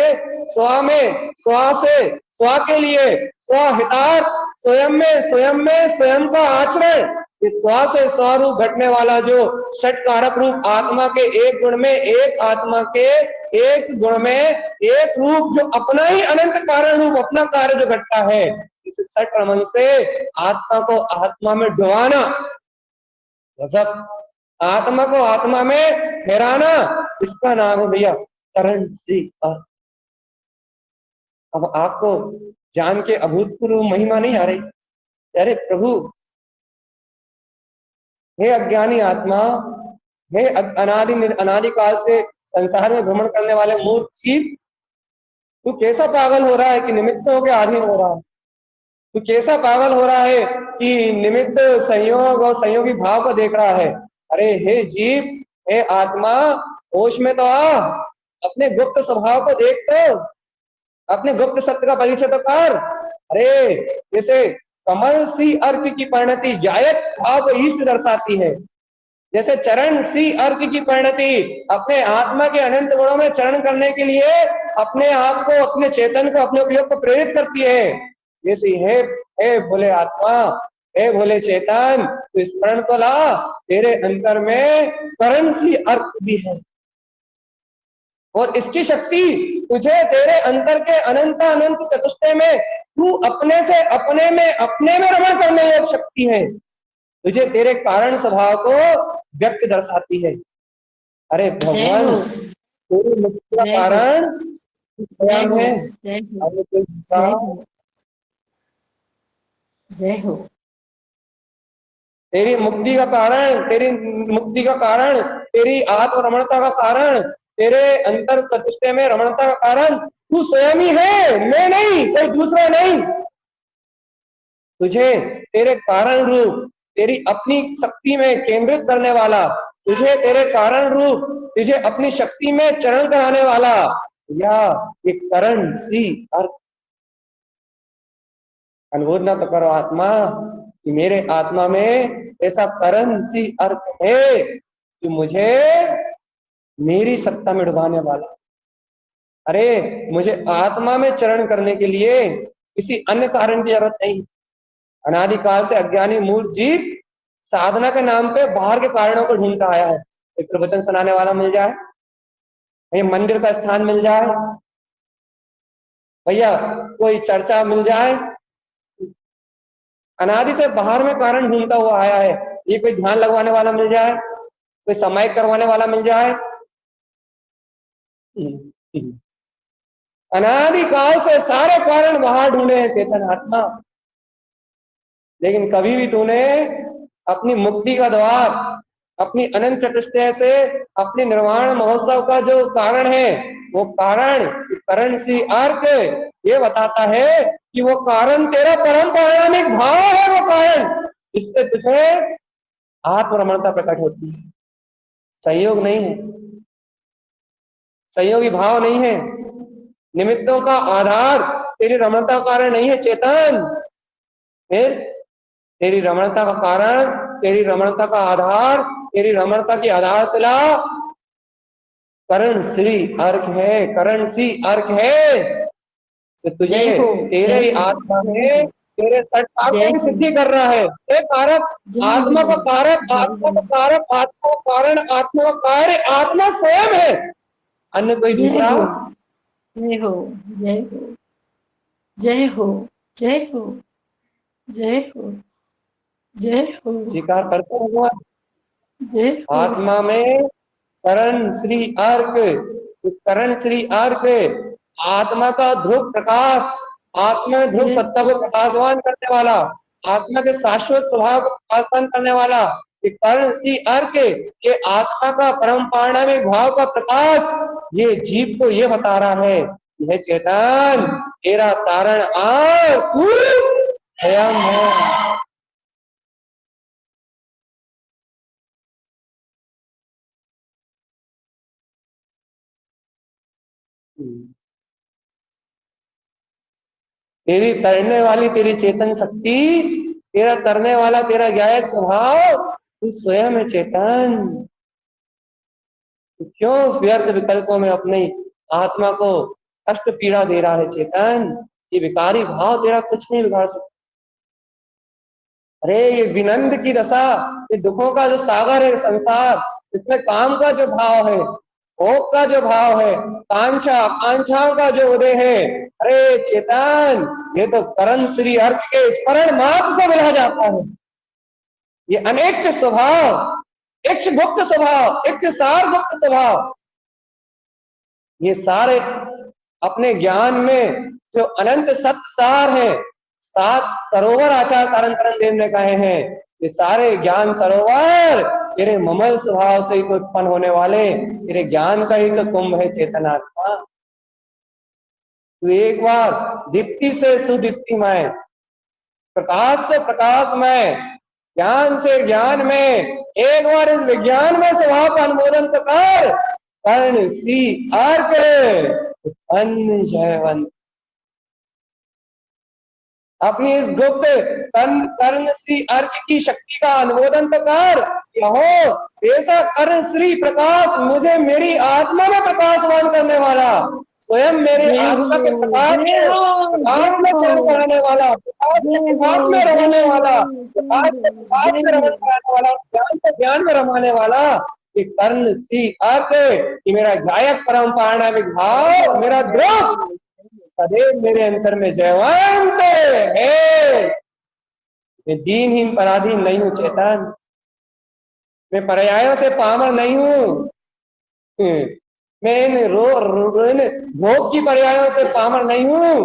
स्व में, स्व से स्व के लिए, स्वहितार्थ, स्वयं में स्वयं का आचरण, इस स्व से स्वरूप घटने वाला जो षट कारक रूप आत्मा के एक गुण में, एक आत्मा के एक गुण में एक रूप जो अपना ही अनंत कारण रूप, अपना कार्य जो घटता है, इस षट रमन से आत्मा को आत्मा में डुबाना, आत्मा को आत्मा में ठहराना, इसका नाम है भैया करण श्री अर्घ। अब आपको जान के अभूतपूर्व महिमा नहीं आ रही? अरे प्रभु, हे अज्ञानी आत्मा, हे अनादिकाल से संसार में भ्रमण करने वाले मूर्ख जीव, तू कैसा पागल हो रहा है कि निमित्तों के अधीन हो रहा है? तू कैसा पागल हो रहा है कि निमित्त, संयोग और संयोगी भाव को देख रहा है? अरे हे जीव, हे आत्मा, होश में तो आ, अपने गुप्त स्वभाव को देख, तो अपने गुप्त सत्य का परिचय तो कर। अरे जैसे कमल सी अर्घ की परिणति गायक भाव को इष्ट दर्शाती है, जैसे चरण सी अर्घ की परिणति अपने आत्मा के अनंत गुणों में चरण करने के लिए अपने आप को, अपने चेतन को, अपने उपयोग को प्रेरित करती है, जैसे हे भोले आत्मा, हे भोले चेतन, तो स्मरण को ला, तेरे अंतर में करण सी अर्घ भी है और इसकी शक्ति तुझे तेरे अंतर के अनंत अनंत चतुष्टय में, तू अपने से अपने में रमण करने योग्य शक्ति है, तुझे तेरे कारण स्वभाव को व्यक्त दर्शाती है। अरे भगवान, तेरी मुक्ति का कारण स्वयं है। जय हो। तेरी मुक्ति का कारण, तेरी मुक्ति का कारण, तेरी आत्म रमणता का कारण, तेरे अंतर चतुष्टय में रमणता का कारण तू स्वयं ही है, मैं नहीं, कोई दूसरा नहीं। तुझे तेरे कारण रूप, तेरी अपनी शक्ति में केंद्रित करने वाला, तुझे तेरे कारण रूप, तुझे अपनी शक्ति में चरण कराने वाला, या एक करण सी अर्थ। अनुमोदना तो करो आत्मा कि मेरे आत्मा में ऐसा करण सी अर्थ है जो मुझे मेरी सत्ता में डुबाने वाला। अरे मुझे आत्मा में चरण करने के लिए किसी अन्य कारण की जरूरत नहीं। अनादिकाल से अज्ञानी मूर्ख जीव साधना के नाम पे बाहर के कारणों को ढूंढता आया है। एक प्रवचन सुनाने वाला मिल जाए, कहीं मंदिर का स्थान मिल जाए, भैया कोई चर्चा मिल जाए, अनादि से बाहर में कारण ढूंढता हुआ आया है। ये कोई ध्यान लगवाने वाला मिल जाए, कोई समय करवाने वाला मिल जाए, अनादिकाल से सारे कारण बाहर ढूंढे हैं चेतन आत्मा। लेकिन कभी भी तूने अपनी मुक्ति का द्वार, अपनी अनंत चतुष्टय से अपने निर्वाण महोत्सव का जो कारण है, वो कारण सी अर्थ ये बताता है कि वो कारण तेरा परम पौराणिक भाव है। वो कारण जिससे तुझे आत्मरमणता प्रकट होती है, संयोग नहीं है, संयोगी भाव नहीं है, निमित्तों का आधार तेरी रमणता का कारण नहीं है चेतन। फिर तेरी रमणता का कारण, तेरी रमणता का आधार, तेरी रमणता की आधारशिला करण श्री अर्घ है, करण सी अर्घ है। तो तुझे तेरे ही आत्मा में तेरे सठ कारकों की सिद्धि कर रहा है। एक कारक आत्मा का कारक, आत्मा का कारक, आत्मा का कारण, आत्मा का कार्य आत्मा स्वयं है, अन्य कोई दूसरा। जय हो, जय हो, जय हो, जय हो, जय हो, जय हो। स्वीकार करते हैं भगवान। जय हो। आत्मा में करण श्री अर्क, करण श्री अर्क आत्मा का ध्रुव प्रकाश, आत्मा में ध्रुव सत्ता को प्रकाशवान करने वाला, आत्मा के शाश्वत स्वभाव को प्रकाशवान करने वाला ये करण श्री अर्क, ये आत्मा का परम पारणामिक भाव का प्रकाश ये जीव को ये बता रहा है, यह चेतन तेरा तारण और तू स्वयं है। तेरी तरने वाली तेरी चेतन शक्ति, तेरा तरने वाला तेरा ज्ञायक स्वभाव तू स्वयं है चेतन। तो क्यों व्यर्थ विकल्पों में अपनी आत्मा को कष्ट पीड़ा दे रहा है चेतन? ये विकारी भाव तेरा कुछ नहीं बिगाड़ सकता। अरे ये विनंद की दशा, ये दुखों का जो सागर है संसार, इसमें काम का जो भाव है, भोग का जो भाव है, कांक्षा आकांक्षाओं का जो उदय है, अरे चेतन ये तो करण श्री अर्थ के स्मरण मात्र से मिला जाता है। ये अनेक्ष स्वभाव, इक्ष गुप्त स्वभाव, इक्ष सार गुप्त स्वभाव, ये सारे अपने ज्ञान में जो अनंत सत्य सार है, सात सरोवर आचार कारण करण देव ने कहे हैं, ये सारे ज्ञान सरोवर तेरे ममल स्वभाव से ही तो उत्पन्न होने वाले, तेरे ज्ञान का ही तो कुंभ है चेतनात्मा। तू एक बार दीप्ति से सुदीप्तिमय, प्रकाश से प्रकाशमय, ज्ञान से ज्ञान में एक बार इस विज्ञान में स्वभाव का अनुमोदन तो कर। कर्ण सी अर्क अन्न जयवंत, अपनी इस गुप्त कर्ण श्री अर्क की शक्ति का अनुमोदन तो कर। यहो ऐसा कर्ण श्री प्रकाश मुझे मेरी आत्मा में प्रकाशवान करने वाला, स्वयं मेरे आत्मा के प्रकाश में रहने वाला, प्रकाश में रहने वाला, प्रकाश में रमन कराने वाला, ज्ञान से ज्ञान में रमाने वाला कि कर्ण सी अर्क कि मेरा गायक परम पारणामिक भाव, मेरा ध्रुव सदैव मेरे अंतर में जयवंत है। मैं दीनहीन पराधीन नहीं हूं चेतन, मैं पर्यायों से पामर नहीं हूं, मैं इन भोग की पर्यायों से पामर नहीं हूं,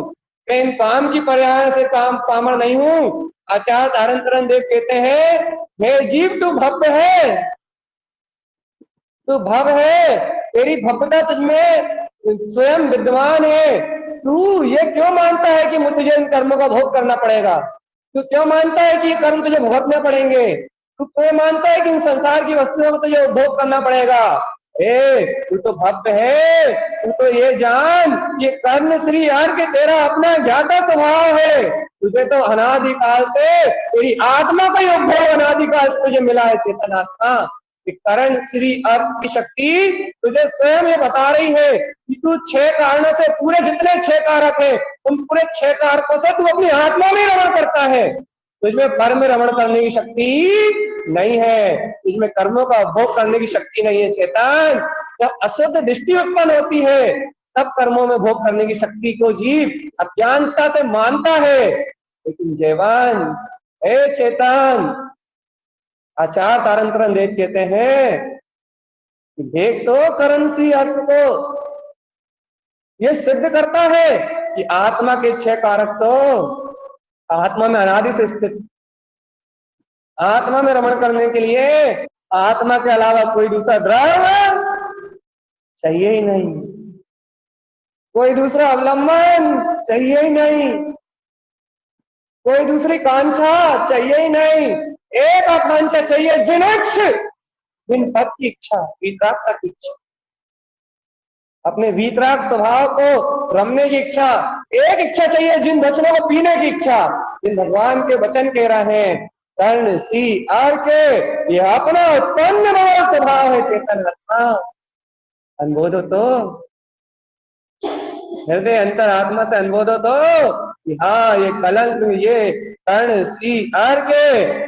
मैं इन काम की पर्यायों से पामर नहीं हूं। आचार्य तारण तरण देव कहते हैं, हे जीव तू भव्य है, तू भव है, तेरी भव्यता तुझमें स्वयं विद्यमान है। तू ये क्यों मानता है कि तुझे इन कर्मों का भोग करना पड़ेगा? तू क्यों मानता है कि ये कर्म तुझे भुगतने पड़ेंगे? तू क्यों मानता है कि इन संसार की वस्तुओं को तुझे उपभोग करना पड़ेगा? तू तो भव्य है, तू तो ये जान, ये कर्ण श्री अर्क तेरा अपना ज्ञाता स्वभाव है। तुझे तो अनादिकाल से तेरी आत्मा का ही उद्भव अनादिकाल से तुझे मिला है चेतन आत्मा। कर्ण श्री अर्क की शक्ति तुझे स्वयं ये बता रही है कि तू 6 कारणों से, पूरे जितने 6 कारक है उन पूरे 6 कारकों से तू अपनी आत्मा में रमण करता है। तुझमें पर में रमण करने की शक्ति नहीं है, तुझमें कर्मों का भोग करने की शक्ति नहीं है चेतन। जब अशुद्ध दृष्टि उत्पन्न होती है तब कर्मों में भोग करने की शक्ति को जीव अज्ञानता से मानता है। लेकिन जयवान, हे चेतन, आचार्य तारंतरन देव कहते हैं कि देख तो करण सी अर्थ को, ये सिद्ध करता है कि आत्मा के 6 कारक तो आत्मा में अनादि से स्थित, आत्मा में रमण करने के लिए आत्मा के अलावा कोई दूसरा द्रव्य चाहिए ही नहीं, कोई दूसरा अवलंबन चाहिए ही नहीं, कोई दूसरी कांक्षा चाहिए ही नहीं। एक आकांक्षा चाहिए, जिनेक्ष, जिन पद की इच्छा, वीतराग की इच्छा, अपने वीतराग स्वभाव को रमने की इच्छा। एक इच्छा चाहिए, जिन वचनों को पीने की इच्छा, जिन भगवान के वचन कह रहे हैं कर्ण सी अर्क, ये अपना उत्पन्न स्वभाव है चेतन आत्मा। अनुभव तो हृदय अंतर आत्मा से अनुभव तो कि हाँ, ये कलंक, ये कर्ण सी अर्क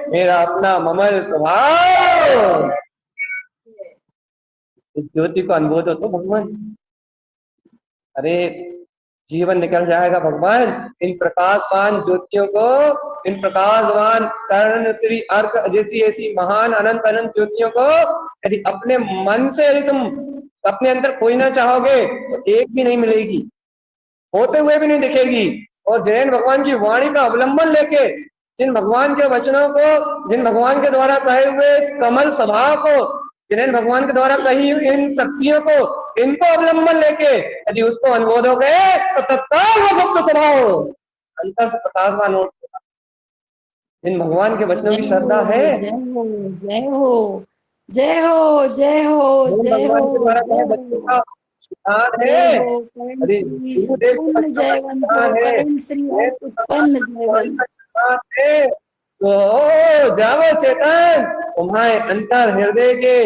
मेरा अपना ममल स्वभाव। ज्योति को अनुभव तो भगवान, अरे जीवन निकल जाएगा भगवान इन प्रकाशवान ज्योतियों को, इन प्रकाशवान कर्ण श्री अर्क जैसी ऐसी महान अनंत अनंत ज्योतियों को यदि अपने मन से यदि तुम अपने अंदर खोजना चाहोगे तो एक भी नहीं मिलेगी, होते हुए भी नहीं दिखेगी। और जैन भगवान की वाणी का अवलंबन लेके, जिन भगवान के वचनों को, जिन भगवान के द्वारा कहे हुए कमल स्वभाव को, जिन भगवान के द्वारा कही इन शक्तियों को, इनको अवलंबन लेके यदि उसको अनुबोधोगे तो तत्काल वो गुप्त स्वभाव अंतर से प्रकाशवान हो। जिन भगवान के वचनों की श्रद्धा है, जय हो, जय हो, जय हो, जय हो, जय भगवान के द्वारा कहे हो, बच्चों का सिद्धांत जय है, हो, अरे गुरुदेव के उत्पन्न बच्चों का जयवंत हो, सिद्धांत है, कर्ण श्री अर्क उत्पन्न जयवंत। है। तो जाओ चेतन, तुम्हारे अंतर हृदय के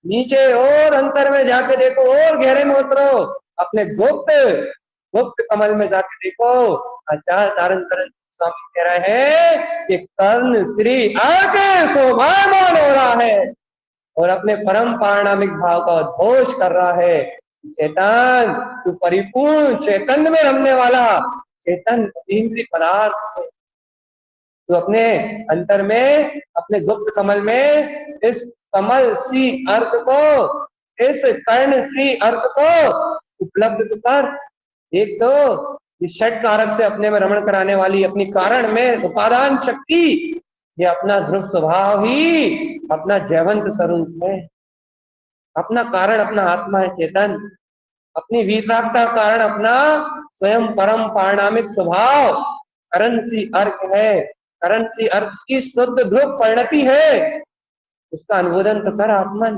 नीचे और अंतर में जाके देखो, और गहरे में उतरो, अपने गुप्त गुप्त कमल में जाके देखो। आचार्य तारंतरन स्वामी कह रहे हैं कि कर्ण श्री आके शोभामान हो रहा है और अपने परम पारणामिक भाव का उद्घोष कर रहा है। चेतन, तू परिपूर्ण चैतन्य में रमने वाला चेतन इंद्रिय पदार्थ है। तो अपने अंतर में, अपने गुप्त कमल में इस कमल सी अर्थ को, इस कर्ण सी अर्थ को उपलब्ध कर। एक तो ये षट कारक से अपने में रमण कराने वाली अपनी कारण में उपादान शक्ति, ये अपना ध्रुव स्वभाव ही अपना जयवंत स्वरूप है, अपना कारण अपना आत्मा है चेतन, अपनी वीतरागता कारण अपना स्वयं परम पारणामिक स्वभाव करण सी अर्क है। करण सी अर्क की शुद्ध ध्रुव परिणति है, उसका अनुमोदन तो कर आत्मन।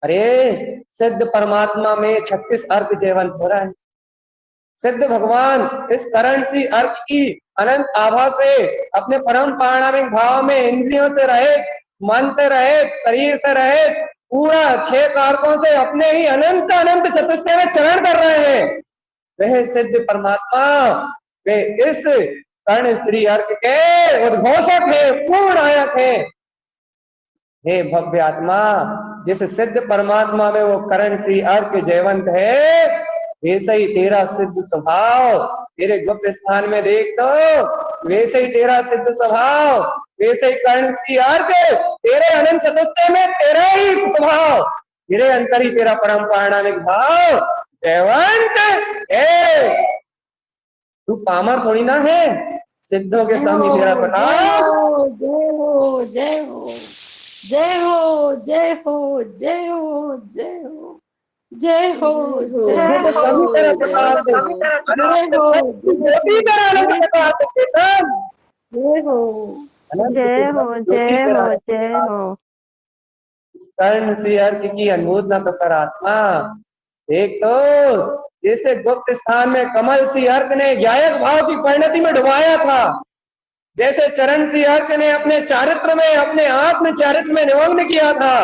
अरे सिद्ध परमात्मा में 36 अर्क जयवंत हो रहा है। सिद्ध भगवान इस करण सी अर्क की अनंत आभा से अपने परम पारणामिक भाव में इंद्रियों से रहित, मन से रहित, शरीर से रहित, पूरा 6 कारकों से अपने ही अनंत अनंत चतुष्टय में चरण कर रहे हैं। वह सिद्ध परमात्मा वे इस कर्ण श्री अर्क के उद्घोषक है, पूर्ण आयक है। हे भव्य आत्मा, जिस सिद्ध परमात्मा में वो कर्ण श्री अर्क जयवंत है, वैसे ही तेरा सिद्ध स्वभाव तेरे गुप्त स्थान में देख तो, वैसे ही तेरा सिद्ध स्वभाव, वैसे ही कर्ण श्री अर्क तेरे अनंत चतुष्टय में तेरा ही स्वभाव, तेरे अंतर ही तेरा परम पारणामिक भाव जयवंत है। तू पामर थोड़ी ना है, सिद्धों के सामने तेरा प्रकाश। जय हो, जय हो, जय हो, जय हो, जय हो, जय हो, जय हो, जय हो, सभी तेरा प्रकाश है, जय हो, जय हो, जय हो, जय हो। इस कर्ण सी अर्क की अनुभूत न कर आत्मा। एक तो जैसे गुप्त स्थान में कमल सी अर्क ने गायक भाव की परिणति में डुबाया था, जैसे चरण सी अर्क ने अपने चारित्र में, अपने आत्म चारित्र में निमग्न किया था,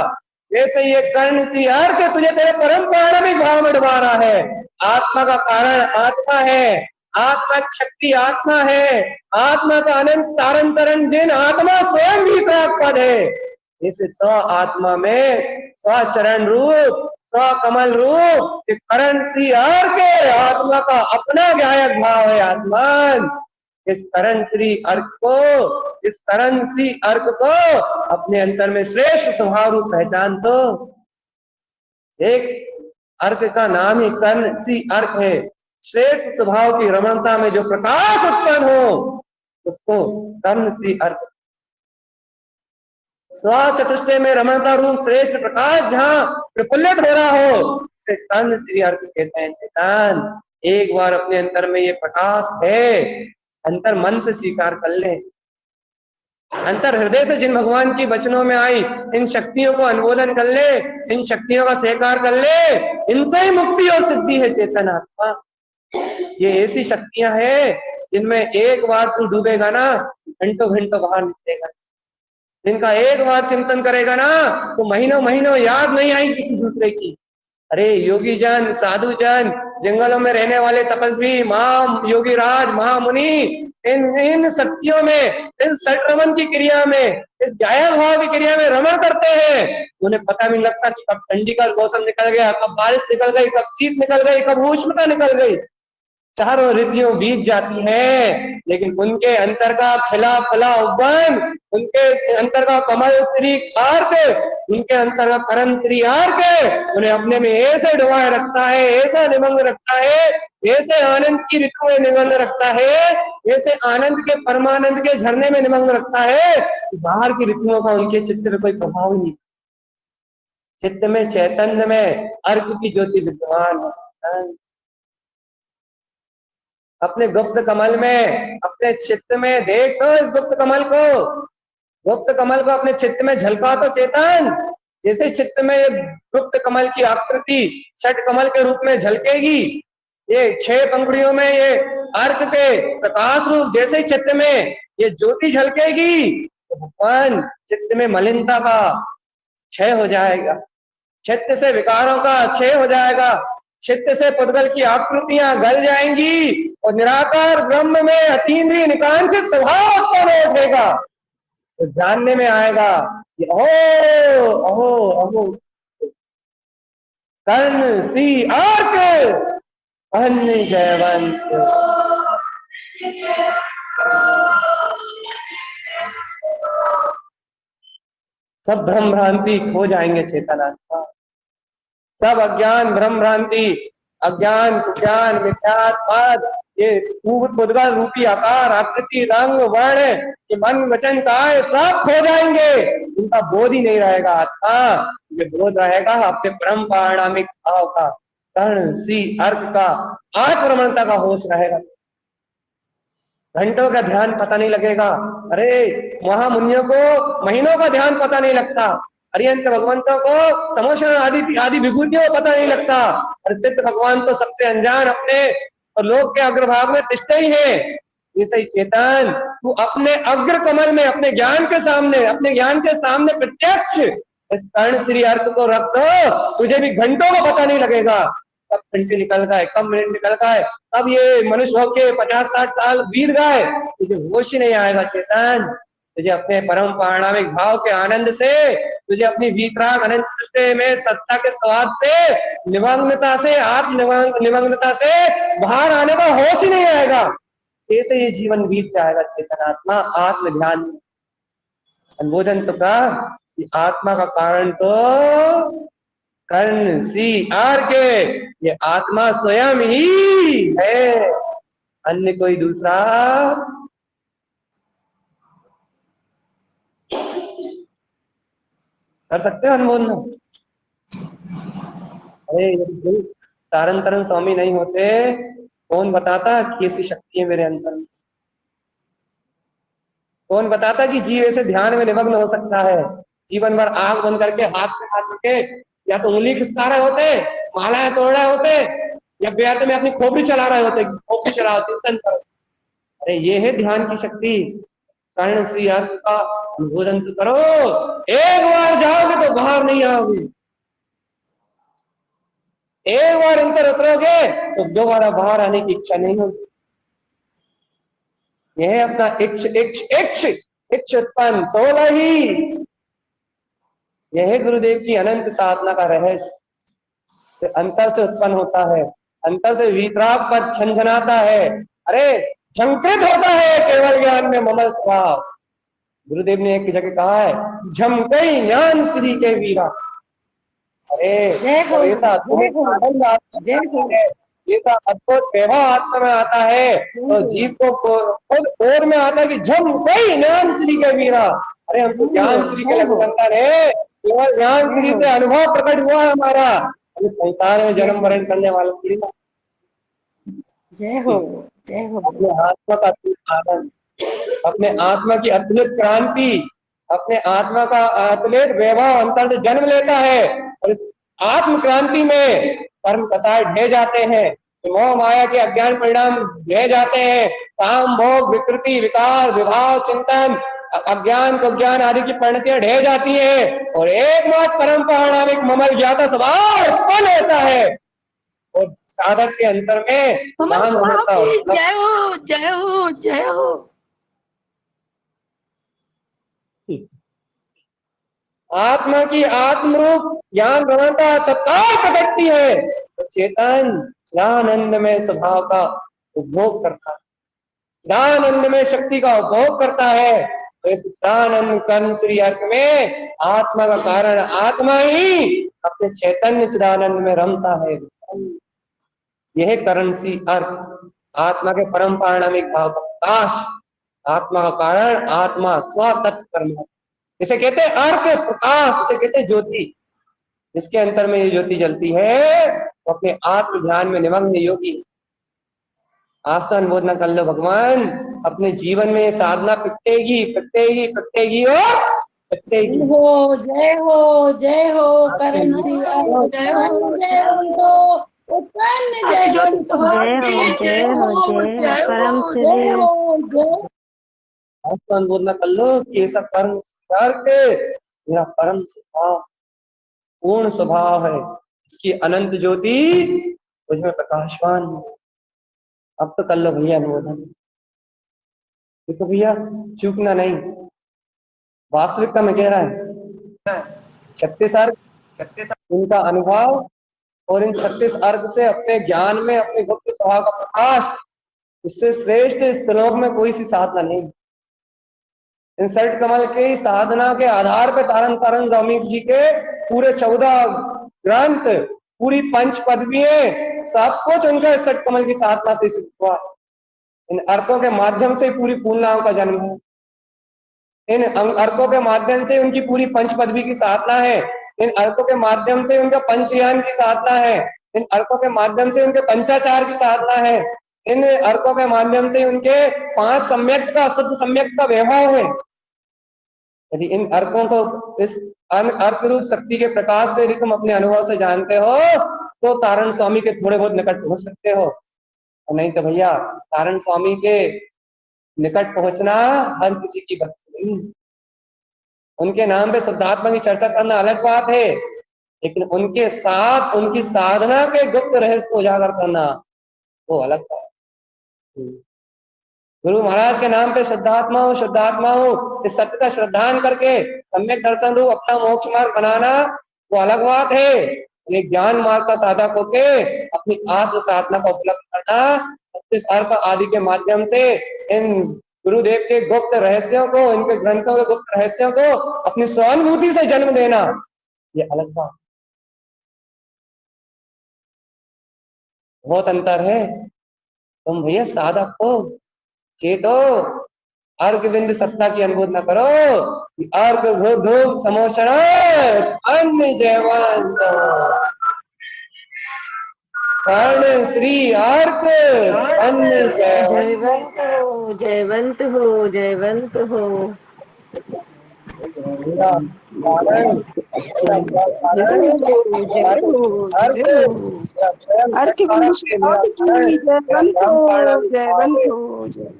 जैसे ये कर्ण सी अर्क तुझे तेरे परम पारमिक भाव में डुबा रहा है। आत्मा का कारण आत्मा है, आत्मा की शक्ति आत्मा है, आत्मा का अनंत तारण तरण जिन आत्मा स्वयं भी पद है। इस स्व आत्मा में स्व चरण रूप, स्व कमल रूप करण सी अर्क आत्मा का अपना गायक भाव है। आत्मान इस करण श्री अर्क को, इस करण सी अर्क को अपने अंतर में श्रेष्ठ स्वभाव रूप पहचान। तो एक अर्क का नाम ही कर्ण सी अर्क है। श्रेष्ठ स्वभाव की रमणता में जो प्रकाश उत्पन्न हो उसको कर्ण सी अर्क। स्व चतुष्टय में रमणता रूप श्रेष्ठ प्रकाश जहां प्रफुल्लित हो रहा हो उसे कर्ण श्री अर्क कहते हैं। चेतन एक बार अपने अंतर में ये प्रकाश है, अंतर मन से स्वीकार कर ले, अंतर हृदय से जिन भगवान की वचनों में आई इन शक्तियों को अनुमोदन कर ले, इन शक्तियों का स्वीकार कर ले, इनसे ही मुक्ति और सिद्धि है। चेतन आत्मा ये ऐसी शक्तियां हैं जिनमें एक बार तू डूबेगा ना घंटों घंटों बाहर निकलेगा, जिनका एक बार चिंतन करेगा ना तो महीनों महीनों याद नहीं आई किसी दूसरे की। अरे योगी जन, साधु जन, जंगलों में रहने वाले तपस्वी, महा योगी राज, महामुनि, इन शक्तियों में, इन सटरमन की क्रिया में, इस गायक भाव की क्रिया में रमण करते हैं। उन्हें पता नहीं लगता कि कब ठंडी का मौसम निकल गया, कब बारिश निकल गई, कब शीत निकल गई, कब उष्णता निकल गई, चारों ऋतुओं बीत जाती है, लेकिन उनके अंतर का खिला फला उद्गम, उनके अंतर का कमल श्री आर्क, उनके अंतर का करण श्री आर्क उन्हें अपने में ऐसे डुबाए रखता है, ऐसा निमग्न रखता है, ऐसे आनंद की ऋतु में निमग्न रखता है, ऐसे आनंद के परमानंद के झरने में निमग्न रखता है कि बाहर की ऋतुओं का उनके चित्त में कोई प्रभाव नहीं। चित्त में, चैतन्य में अर्क की ज्योति विद्यमान है। अपने गुप्त कमल में, अपने चित्त में देख तो इस गुप्त कमल को, गुप्त कमल को अपने चित्त में झलका तो चेतन। जैसे चित्त में ये गुप्त कमल की आकृति षट कमल के रूप में झलकेगी, ये 6 पंखुड़ियों में ये अर्क के प्रकाश रूप जैसे चित्त में ये ज्योति झलकेगी तो भगवान चित्त में मलिनता का क्षय हो जाएगा, चित्त से विकारों का क्षय हो जाएगा, चित्त से पुद्गल की आकृतियां गल जाएंगी और निराकार ब्रह्म में अतीन्द्रिय निकांक्षित स्वभाव उत्पन्न उठेगा। तो जानने में आएगा कि अहो अहो अहो कर्ण सी अर्क अन्य जयवंत। सब भ्रम भ्रांति खो जाएंगे चेतन आत्मा, सब अज्ञान भ्रम भ्रांति, अज्ञान कुज्ञान मिथ्यात्वाद, ये पुद्गल रूपी आकार आकृति रंग वर्ण ये मन वचन काय सब खो जाएंगे, उनका बोध ही नहीं रहेगा। आत्मा ये बोध रहेगा अपने परम पारणामिक भाव का, कर्ण सी अर्क का, आत्मरमणता का होश रहेगा। घंटों का ध्यान पता नहीं लगेगा। अरे महामुनियों को महीनों का ध्यान पता नहीं लगता, अरियंत भगवंतों को समोषण आदि आदि विभूतियों को पता नहीं लगता, और सिद्ध भगवान तो सबसे अनजान अपने और लोक के अग्रभाग में तिष्ठे ही है। ऐसे ही चेतन तू अपने अग्र कमल में अपने ज्ञान के सामने, अपने ज्ञान के सामने प्रत्यक्ष इस कर्ण श्री अर्क को रख दो, तुझे भी घंटों का पता नहीं लगेगा, कब घंटे निकल गए, कब मिनट निकल गए, कब ये मनुष्य होके 50-60 साल बीत गए, तुझे होश ही नहीं आएगा। चेतन तुझे अपने परम पारणामिक भाव के आनंद से, तुझे अपनी वीतराग अनंत दृष्टि में सत्ता के स्वाद से, निमग्नता से, आत्म निमग्नता से बाहर आने का होश ही नहीं आएगा। कैसे ये जीवन बीत जाएगा। चेतन आत्मा आत्म ध्यान संबोधन तो का कि आत्मा का कारण तो कर्ण सी अर्क, ये आत्मा स्वयं ही है, अन्य कोई दूसरा कर सकते हो अनुमोदन। अरे यदि तारण तरन स्वामी नहीं होते कौन बताता कि ऐसी शक्ति है मेरे अंदर, कौन बताता कि जीव ऐसे ध्यान में निमग्न हो सकता है। जीवन भर आंख बंद करके हाथ में हाथ रखे या तो उंगली खिसका रहे होते, मालाएं तोड़ रहे होते, या व्यर्थ में अपनी खोपड़ी चला रहे होते। खोपड़ी चलाओ, चिंतन करो। अरे ये है ध्यान की शक्ति। कर्ण सी अर्थ का अनुभूजन तो करो। एक बार जाओगे तो बाहर नहीं आओगे, एक बार अंतर उतरोगे तो दोबारा बाहर आने की इच्छा नहीं होगी। यह है अपना इच्छ इच्छ इच्छ इच्छ उत्पन्न 16 ही। यह है गुरुदेव की अनंत साधना का रहस्य। अंतर से उत्पन्न होता है, अंतर से वीतराग पर झंझनाता है। अरे झंकृत होता है केवल ज्ञान में ममल स्वभाव। गुरुदेव ने एक जगह कहा है, झमकई ज्ञान श्री के वीरा। अरे ऐसा आनंद है, ऐसा अद्भुत वैभव आत्मा में आता है तो जीव को खुद और में आता है कि झमकई ज्ञान श्री के वीरा। अरे हम तो ज्ञान श्री के लगता है, केवल ज्ञान श्री से अनुभव प्रकट हुआ है हमारा। इस संसार में जन्म मरण करने वाला जय हो, जय हो। अपने आत्मा का आनंद, अपने आत्मा की अतुलित क्रांति, अपने आत्मा का अतुलित वैभव अंतर से जन्म लेता है। और इस आत्म क्रांति में कर्म कसाय ढह जाते हैं, मोह माया के अज्ञान परिणाम ढह जाते हैं। काम भोग विकृति विकार विभाव चिंतन अज्ञान को ज्ञान आदि की परिणतियां ढह जाती है और एकमात्र परम पारणामिक ममल ज्ञाता स्वभाव उत्पन्न होता है। और साधक के अंतर में जय हो, जय हो, जय हो। आत्मा की आत्मरूप ज्ञान भ्रमणता तत्काल प्रकटती है तो चेतन चिदानंद में स्वभाव का उपभोग करता है, चिदानंद में शक्ति का उपभोग करता है। तो इस चिदानंद कर्म श्री अर्थ में आत्मा का कारण आत्मा ही अपने चैतन्य चिदानंद में रमता है। यह करणसी अर्थ आत्मा के परम पारणामिक भाव का प्रकाश, आत्मा का कारण आत्मा स्वतत्व कर्म, इसे कहते हैं अर्थ प्रकाश, इसे कहते हैं ज्योति। जिसके अंतर में ये ज्योति जलती है वो अपने आत्म ध्यान में निमग्न योगी। आस्था अनुमोदना कर लो, भगवान अपने जीवन में साधना पिटेगी पिटेगी पिटेगी और पिटेगी। हो जय हो, जय हो करण सी जय हो, जय हो उत्पन्न जय हो, जय हो, जय हो, जय। आस्था बोलना कर लो कि ऐसा कर्म करके मेरा परम स्वभाव पूर्ण स्वभाव है, इसकी अनंत ज्योति मुझमें प्रकाशवान है। अब तो कर लो भैया अनुमोदन। देखो भैया चूकना नहीं, वास्तविकता में कह रहा है 36 अर्घ उनका अनुभव और इन 36 अर्घ से अपने ज्ञान में अपने गुप्त स्वभाव का प्रकाश, इससे श्रेष्ठ इस लोक में कोई सी साधना नहीं। इन 60 कमल की साधना के आधार पर तारण तारण स्वामी जी के पूरे 14 ग्रंथ, पूरी 5 पदवियां, सब कुछ उनका 60 कमल की साधना से सिद्ध हुआ। इन अर्थों के माध्यम से पूरी पूर्णाओं का जन्म है, इन अर्थों के माध्यम से उनकी पूरी 5 पदवी की साधना है, इन अर्थों के माध्यम से उनका पंचयान की साधना है, इन अर्थों के माध्यम से उनके पंचाचार की साधना है, इन अर्थों के माध्यम से उनके 5 सम्यक का शुद्ध सम्यक का वैभव है। यदि इन अर्थों को इस अर्थ रूप शक्ति के प्रकाश से यदि तुम अपने अनुभव से जानते हो तो तारण स्वामी के थोड़े बहुत निकट पहुंच सकते हो, और नहीं तो भैया तारण स्वामी के निकट पहुंचना हर किसी की बस नहीं। उनके नाम पे शुद्धात्मा की चर्चा करना अलग बात है, लेकिन उनके साथ उनकी साधना के गुप्त रहस्य को उजागर करना वो अलग बात। गुरु महाराज के नाम पे शुद्धात्मा हो इस सत्य का श्रद्धान करके सम्यक दर्शन रूप अपना मोक्ष मार्ग बनाना वो अलग बात है। ये ज्ञान मार्ग का साधक होके अपनी आत्म साधना को उपलब्ध करना, सत्य अर्थ आदि के माध्यम से इन गुरुदेव के गुप्त रहस्यों को, इनके ग्रंथों के गुप्त रहस्यों को अपनी स्वानुभूति से जन्म देना, ये अलग बात। बहुत अंतर है। तुम भैया साधक हो, चेतो अर्घ बिंद सत्ता की अनुमोदना करो कि अर्घ भोग समोषण अन्य जयवंत कर्ण श्री अर्घ अन्य जयवंत हो, जयवंत हो, जयवंत हो। मेरा कारण, मेरा कारण, जय हो अर्थ, जय हो। मेरा स्वयं अर्क सत्कारक है, मेरा विश्वास कारण, की मेरा जयवंत परम हो पारणामिक भाव जयवंत है, हो जय।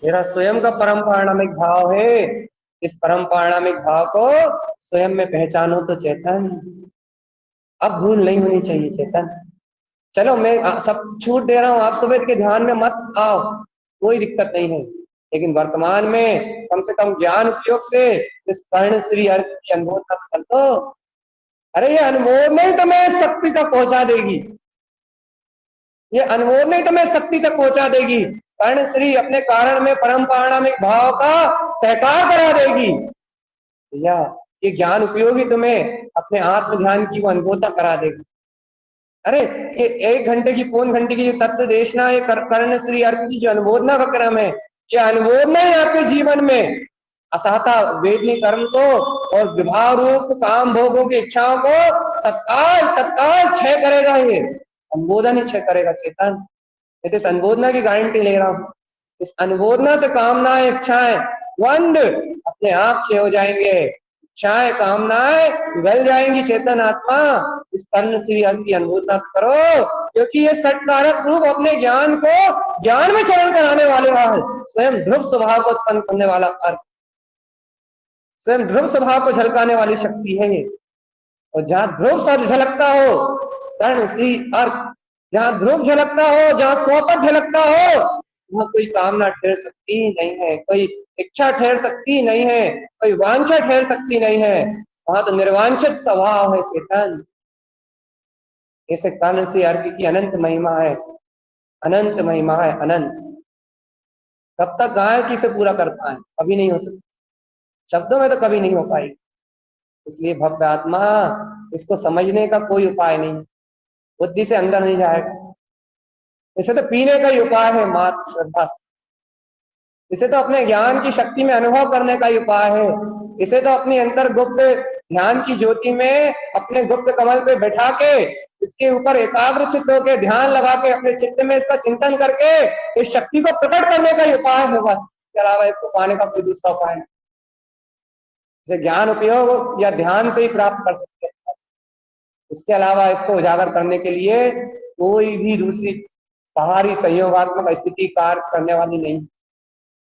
मेरा स्वयं का परम पारणामिक भाव है। इस परम पारणामिक भाव को स्वयं में पहचानो तो चेतन। अब भूल नहीं होनी चाहिए चेतन। चलो मैं सब छूट दे रहा हूँ, आप सुबह के ध्यान में मत आओ, कोई दिक्कत नहीं है, लेकिन वर्तमान में कम से कम ज्ञान उपयोग से इस कर्ण श्री अर्थ की अनुभव तक कर दो। अरे ये अनुभव नहीं तुम्हें शक्ति तक पहुंचा देगी, ये अनुभव नहीं तुम्हें शक्ति तक पहुंचा देगी। कर्ण श्री अपने कारण में परम पारणामिक भाव का सहकार करा देगी भैया। ये ज्ञान उपयोगी तुम्हें अपने आत्म ध्यान की वो अनुभूता करा देगी। अरे ये 1 घंटे की, पौन घंटे की जो तत्व देशना, ये कर्ण श्री अर्थ की जो अनुबोधना का क्रम है, ये अनुबोधना ही आपके जीवन में असहता वेदनी कर्म को और विवाह रूप काम भोगों की इच्छाओं को तत्काल तत्काल क्षय करेगा। ये अनुबोधन ही क्षय करेगा चेतन। मैं तो इस अनुबोधना की गारंटी ले रहा हूँ। इस अनुबोधना से कामनाएं इच्छाएं द्वंद अपने आप क्षय हो जाएंगे, इच्छाएं कामनाएं गल जाएंगी चेतन आत्मा। इस कर्ण श्री अर्थ की अनुभूति करो, क्योंकि ये सटकारक रूप अपने ज्ञान को ज्ञान में चरण कराने वाले है, स्वयं ध्रुव स्वभाव को उत्पन्न करने वाला अर्थ, स्वयं ध्रुव स्वभाव को झलकाने वाली शक्ति है ये। और जहां ध्रुव सर झलकता हो कर्ण श्री अर्थ, जहां ध्रुव झलकता हो, जहां स्वपथ झलकता हो, वहां कोई कामना ठहर सकती नहीं है, कोई इच्छा ठहर सकती नहीं है, कोई वांछा ठहर सकती नहीं है। वहां तो निर्वांछित स्वभाव है चेतन। ऐसे कर्ण श्री अर्थ की अनंत महिमा है, अनंत महिमा है, अनंत। कब तक गाय की से पूरा कर पाए, कभी नहीं हो सकता, शब्दों में तो कभी नहीं हो पाएगी। इसलिए भक्त आत्मा, इसको समझने का कोई उपाय नहीं, बुद्धि से अंदर नहीं जाएगा। इसे तो पीने का ही उपाय है मात्र श्रद्धा से, इसे तो अपने ज्ञान की शक्ति में अनुभव करने का ही उपाय है, इसे तो अपनी अंतर गुप्त ध्यान की ज्योति में अपने गुप्त कमल पे बैठा के इसके ऊपर एकाग्र चित्त होकर ध्यान लगा के अपने चित्त में इसका चिंतन करके इस शक्ति को प्रकट करने का ही उपाय है बस। इसके अलावा इसको पाने का कोई दूसरा उपाय नहीं। इसे ज्ञान उपयोग या ध्यान से ही प्राप्त कर सकते हैं, इसके अलावा इसको उजागर करने के लिए कोई भी दूसरी बाहरी संयोगात्मक स्थिति कार्य करने वाली नहीं।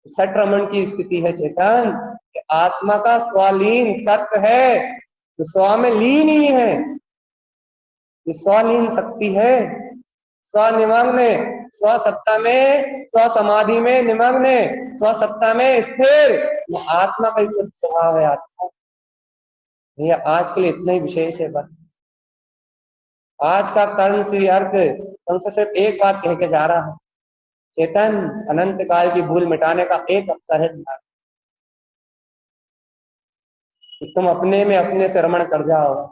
सट रमन की स्थिति है चेतन कि आत्मा का स्वलीन तत्व है, तो स्व में लीन ही है, ये स्वलीन शक्ति है, स्वनिमग्न, स्वसत्ता में, स्वसमाधि में निमग्न, स्वसत्ता में स्थिर, वो आत्मा का ही स्वभाव है। आत्मा भैया आज के लिए इतना ही विशेष है बस। आज का कर्ण श्री अर्थ तुमसे सिर्फ एक बात कह के जा रहा है चेतन, अनंत काल की भूल मिटाने का एक अवसर है कि तुम अपने में अपने से रमण कर जाओ।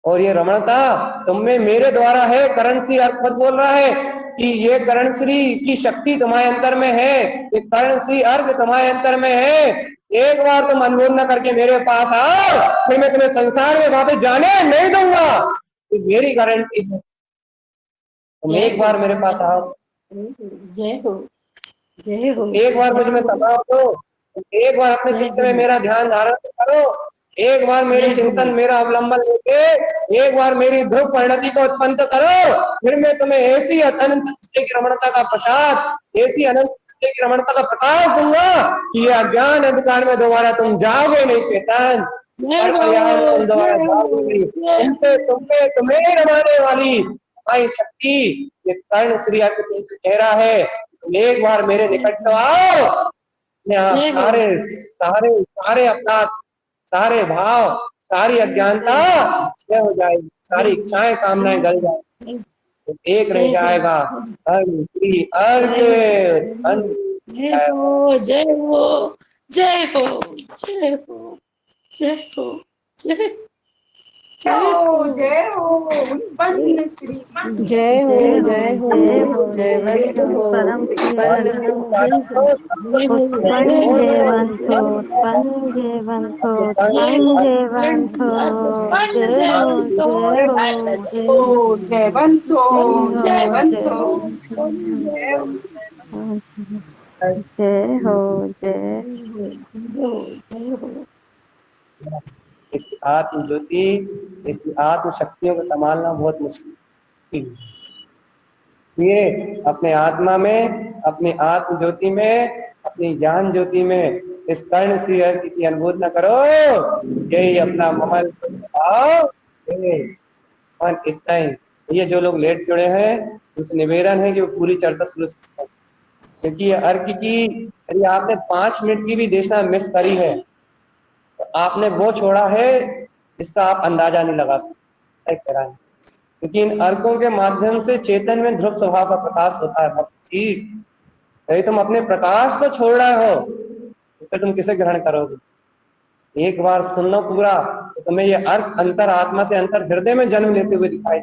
और ये रमणता तुम में मेरे द्वारा है। कर्ण श्री अर्थ खुद बोल रहा है कि ये कर्ण श्री की शक्ति तुम्हारे अंतर में है, ये कर्ण श्री अर्थ तुम्हारे अंतर में है। एक बार तुम अनुभव न करके मेरे पास आओ, फिर मैं तुम्हें संसार में वापस जाने नहीं दूंगा, ये मेरी गारंटी है। तुम एक बार मेरे पास आओ, जय हो, जय हो, एक बार मुझ में समाओ दो, एक बार अपने चित्त में मेरा ध्यान धारण करो, एक बार मेरे चिंतन मेरा अवलंबन लेके एक बार मेरी ध्रुव परिणति को उत्पन्न करो, फिर मैं तुम्हें ऐसी अनंत की रमणता का प्रसाद, ऐसी अनंत की रमणता का प्रकाश दूंगा कि ये अज्ञान अंधकार में दोबारा तुम जाओगे नहीं चेतन, तुम दोबारा जाओगे नहीं। तुम्हें रमाने वाली तुम्हारी शक्ति ये कर्ण श्री अर्थ तुमसे कह रहा है, तुम एक बार मेरे निकट तो आओ, सारे सारे सारे अपराध, सारे भाव, सारी अज्ञानता क्षय हो जाएगी, सारी इच्छाएं कामनाएं गल जाएगी, तो एक रह जाएगा कर्ण श्री अर्थ। जय हो, जय हो, जय हो, जय हो, जय हो, जय जय हो उत्पन्न श्री जय हो, जय हो, जयवंत हो, परम उत्पन्न जयवंत हो, उत्पन्न जयवंत हो, उत्पन्न जयवंत हो, जय हो, जय हो, जयवंत हो, जयवंत हो, जय हो। जय हो जय इस आत्म ज्योति, इस आत्म शक्तियों को संभालना बहुत मुश्किल है। ये अपने आत्मा में, अपनी आत्म ज्योति में, अपनी ज्ञान ज्योति में इस कर्ण सी अर्थ की अनुभूति न करो, यही अपना ममल भाव, मन इतना ही। ये जो लोग लेट जुड़े हैं उनसे निवेदन है कि वो पूरी चर्चा शुरू से करें। क्योंकि ये अर्घ की यदि आपने 5 मिनट की भी देशना मिस करी है तो आपने वो छोड़ा है जिसका आप अंदाजा नहीं लगा सकते कह रहा है। क्योंकि इन अर्कों के माध्यम से चेतन में ध्रुव स्वभाव का प्रकाश होता है। भक्ति यदि तुम अपने प्रकाश को छोड़ रहे हो तो फिर तुम किसे ग्रहण करोगे? एक बार सुन लो पूरा तो तुम्हें ये अर्क अंतर आत्मा से अंतर हृदय में जन्म लेते हुए दिखाई।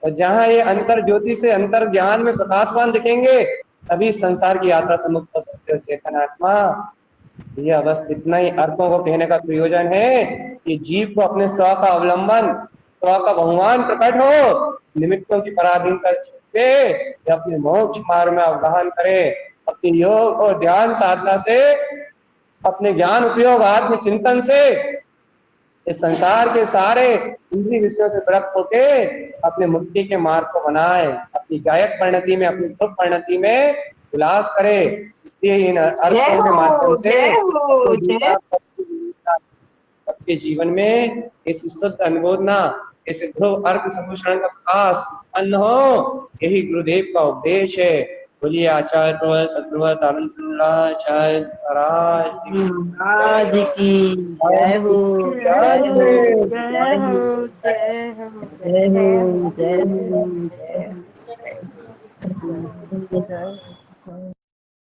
और जहां ये अंतर ज्योति से अंतर ज्ञान में प्रकाशवान दिखेंगे तभी संसार की यात्रा से मुक्त हो सकते हो चेतन आत्मा। यह बस इतना ही अर्कों को कहने का प्रयोजन है कि जीव को अपने स्व का अवलंबन, स्व का बहुमान प्रकट हो, निमित्तों की पराधीनता छूट के अपने मोक्ष मार्ग में अवगाहन करे, अपनी योग और ध्यान साधना से, अपने ज्ञान उपयोग आत्म चिंतन से इस संसार के सारे इंद्रिय विषयों से विरक्त होके अपने मुक्ति के मार्ग को बनाए, अपनी गायक परिणति में, अपनी ध्रुव परिणति में विलास करे। इसलिए इन अर्थों के माध्यम से सबके जीवन में इस शुद्ध अनुबोधना, इस ध्रुव अर्थ सम्मिश्रण का प्रकाश उत्पन्न हो, यही गुरुदेव का उपदेश है। बोलिए आचार्य प्रवर सद्गुरुवर आचार्य महाराज आज की जय हो जय हो जय हो जय हो जय हो जय हो जय हो।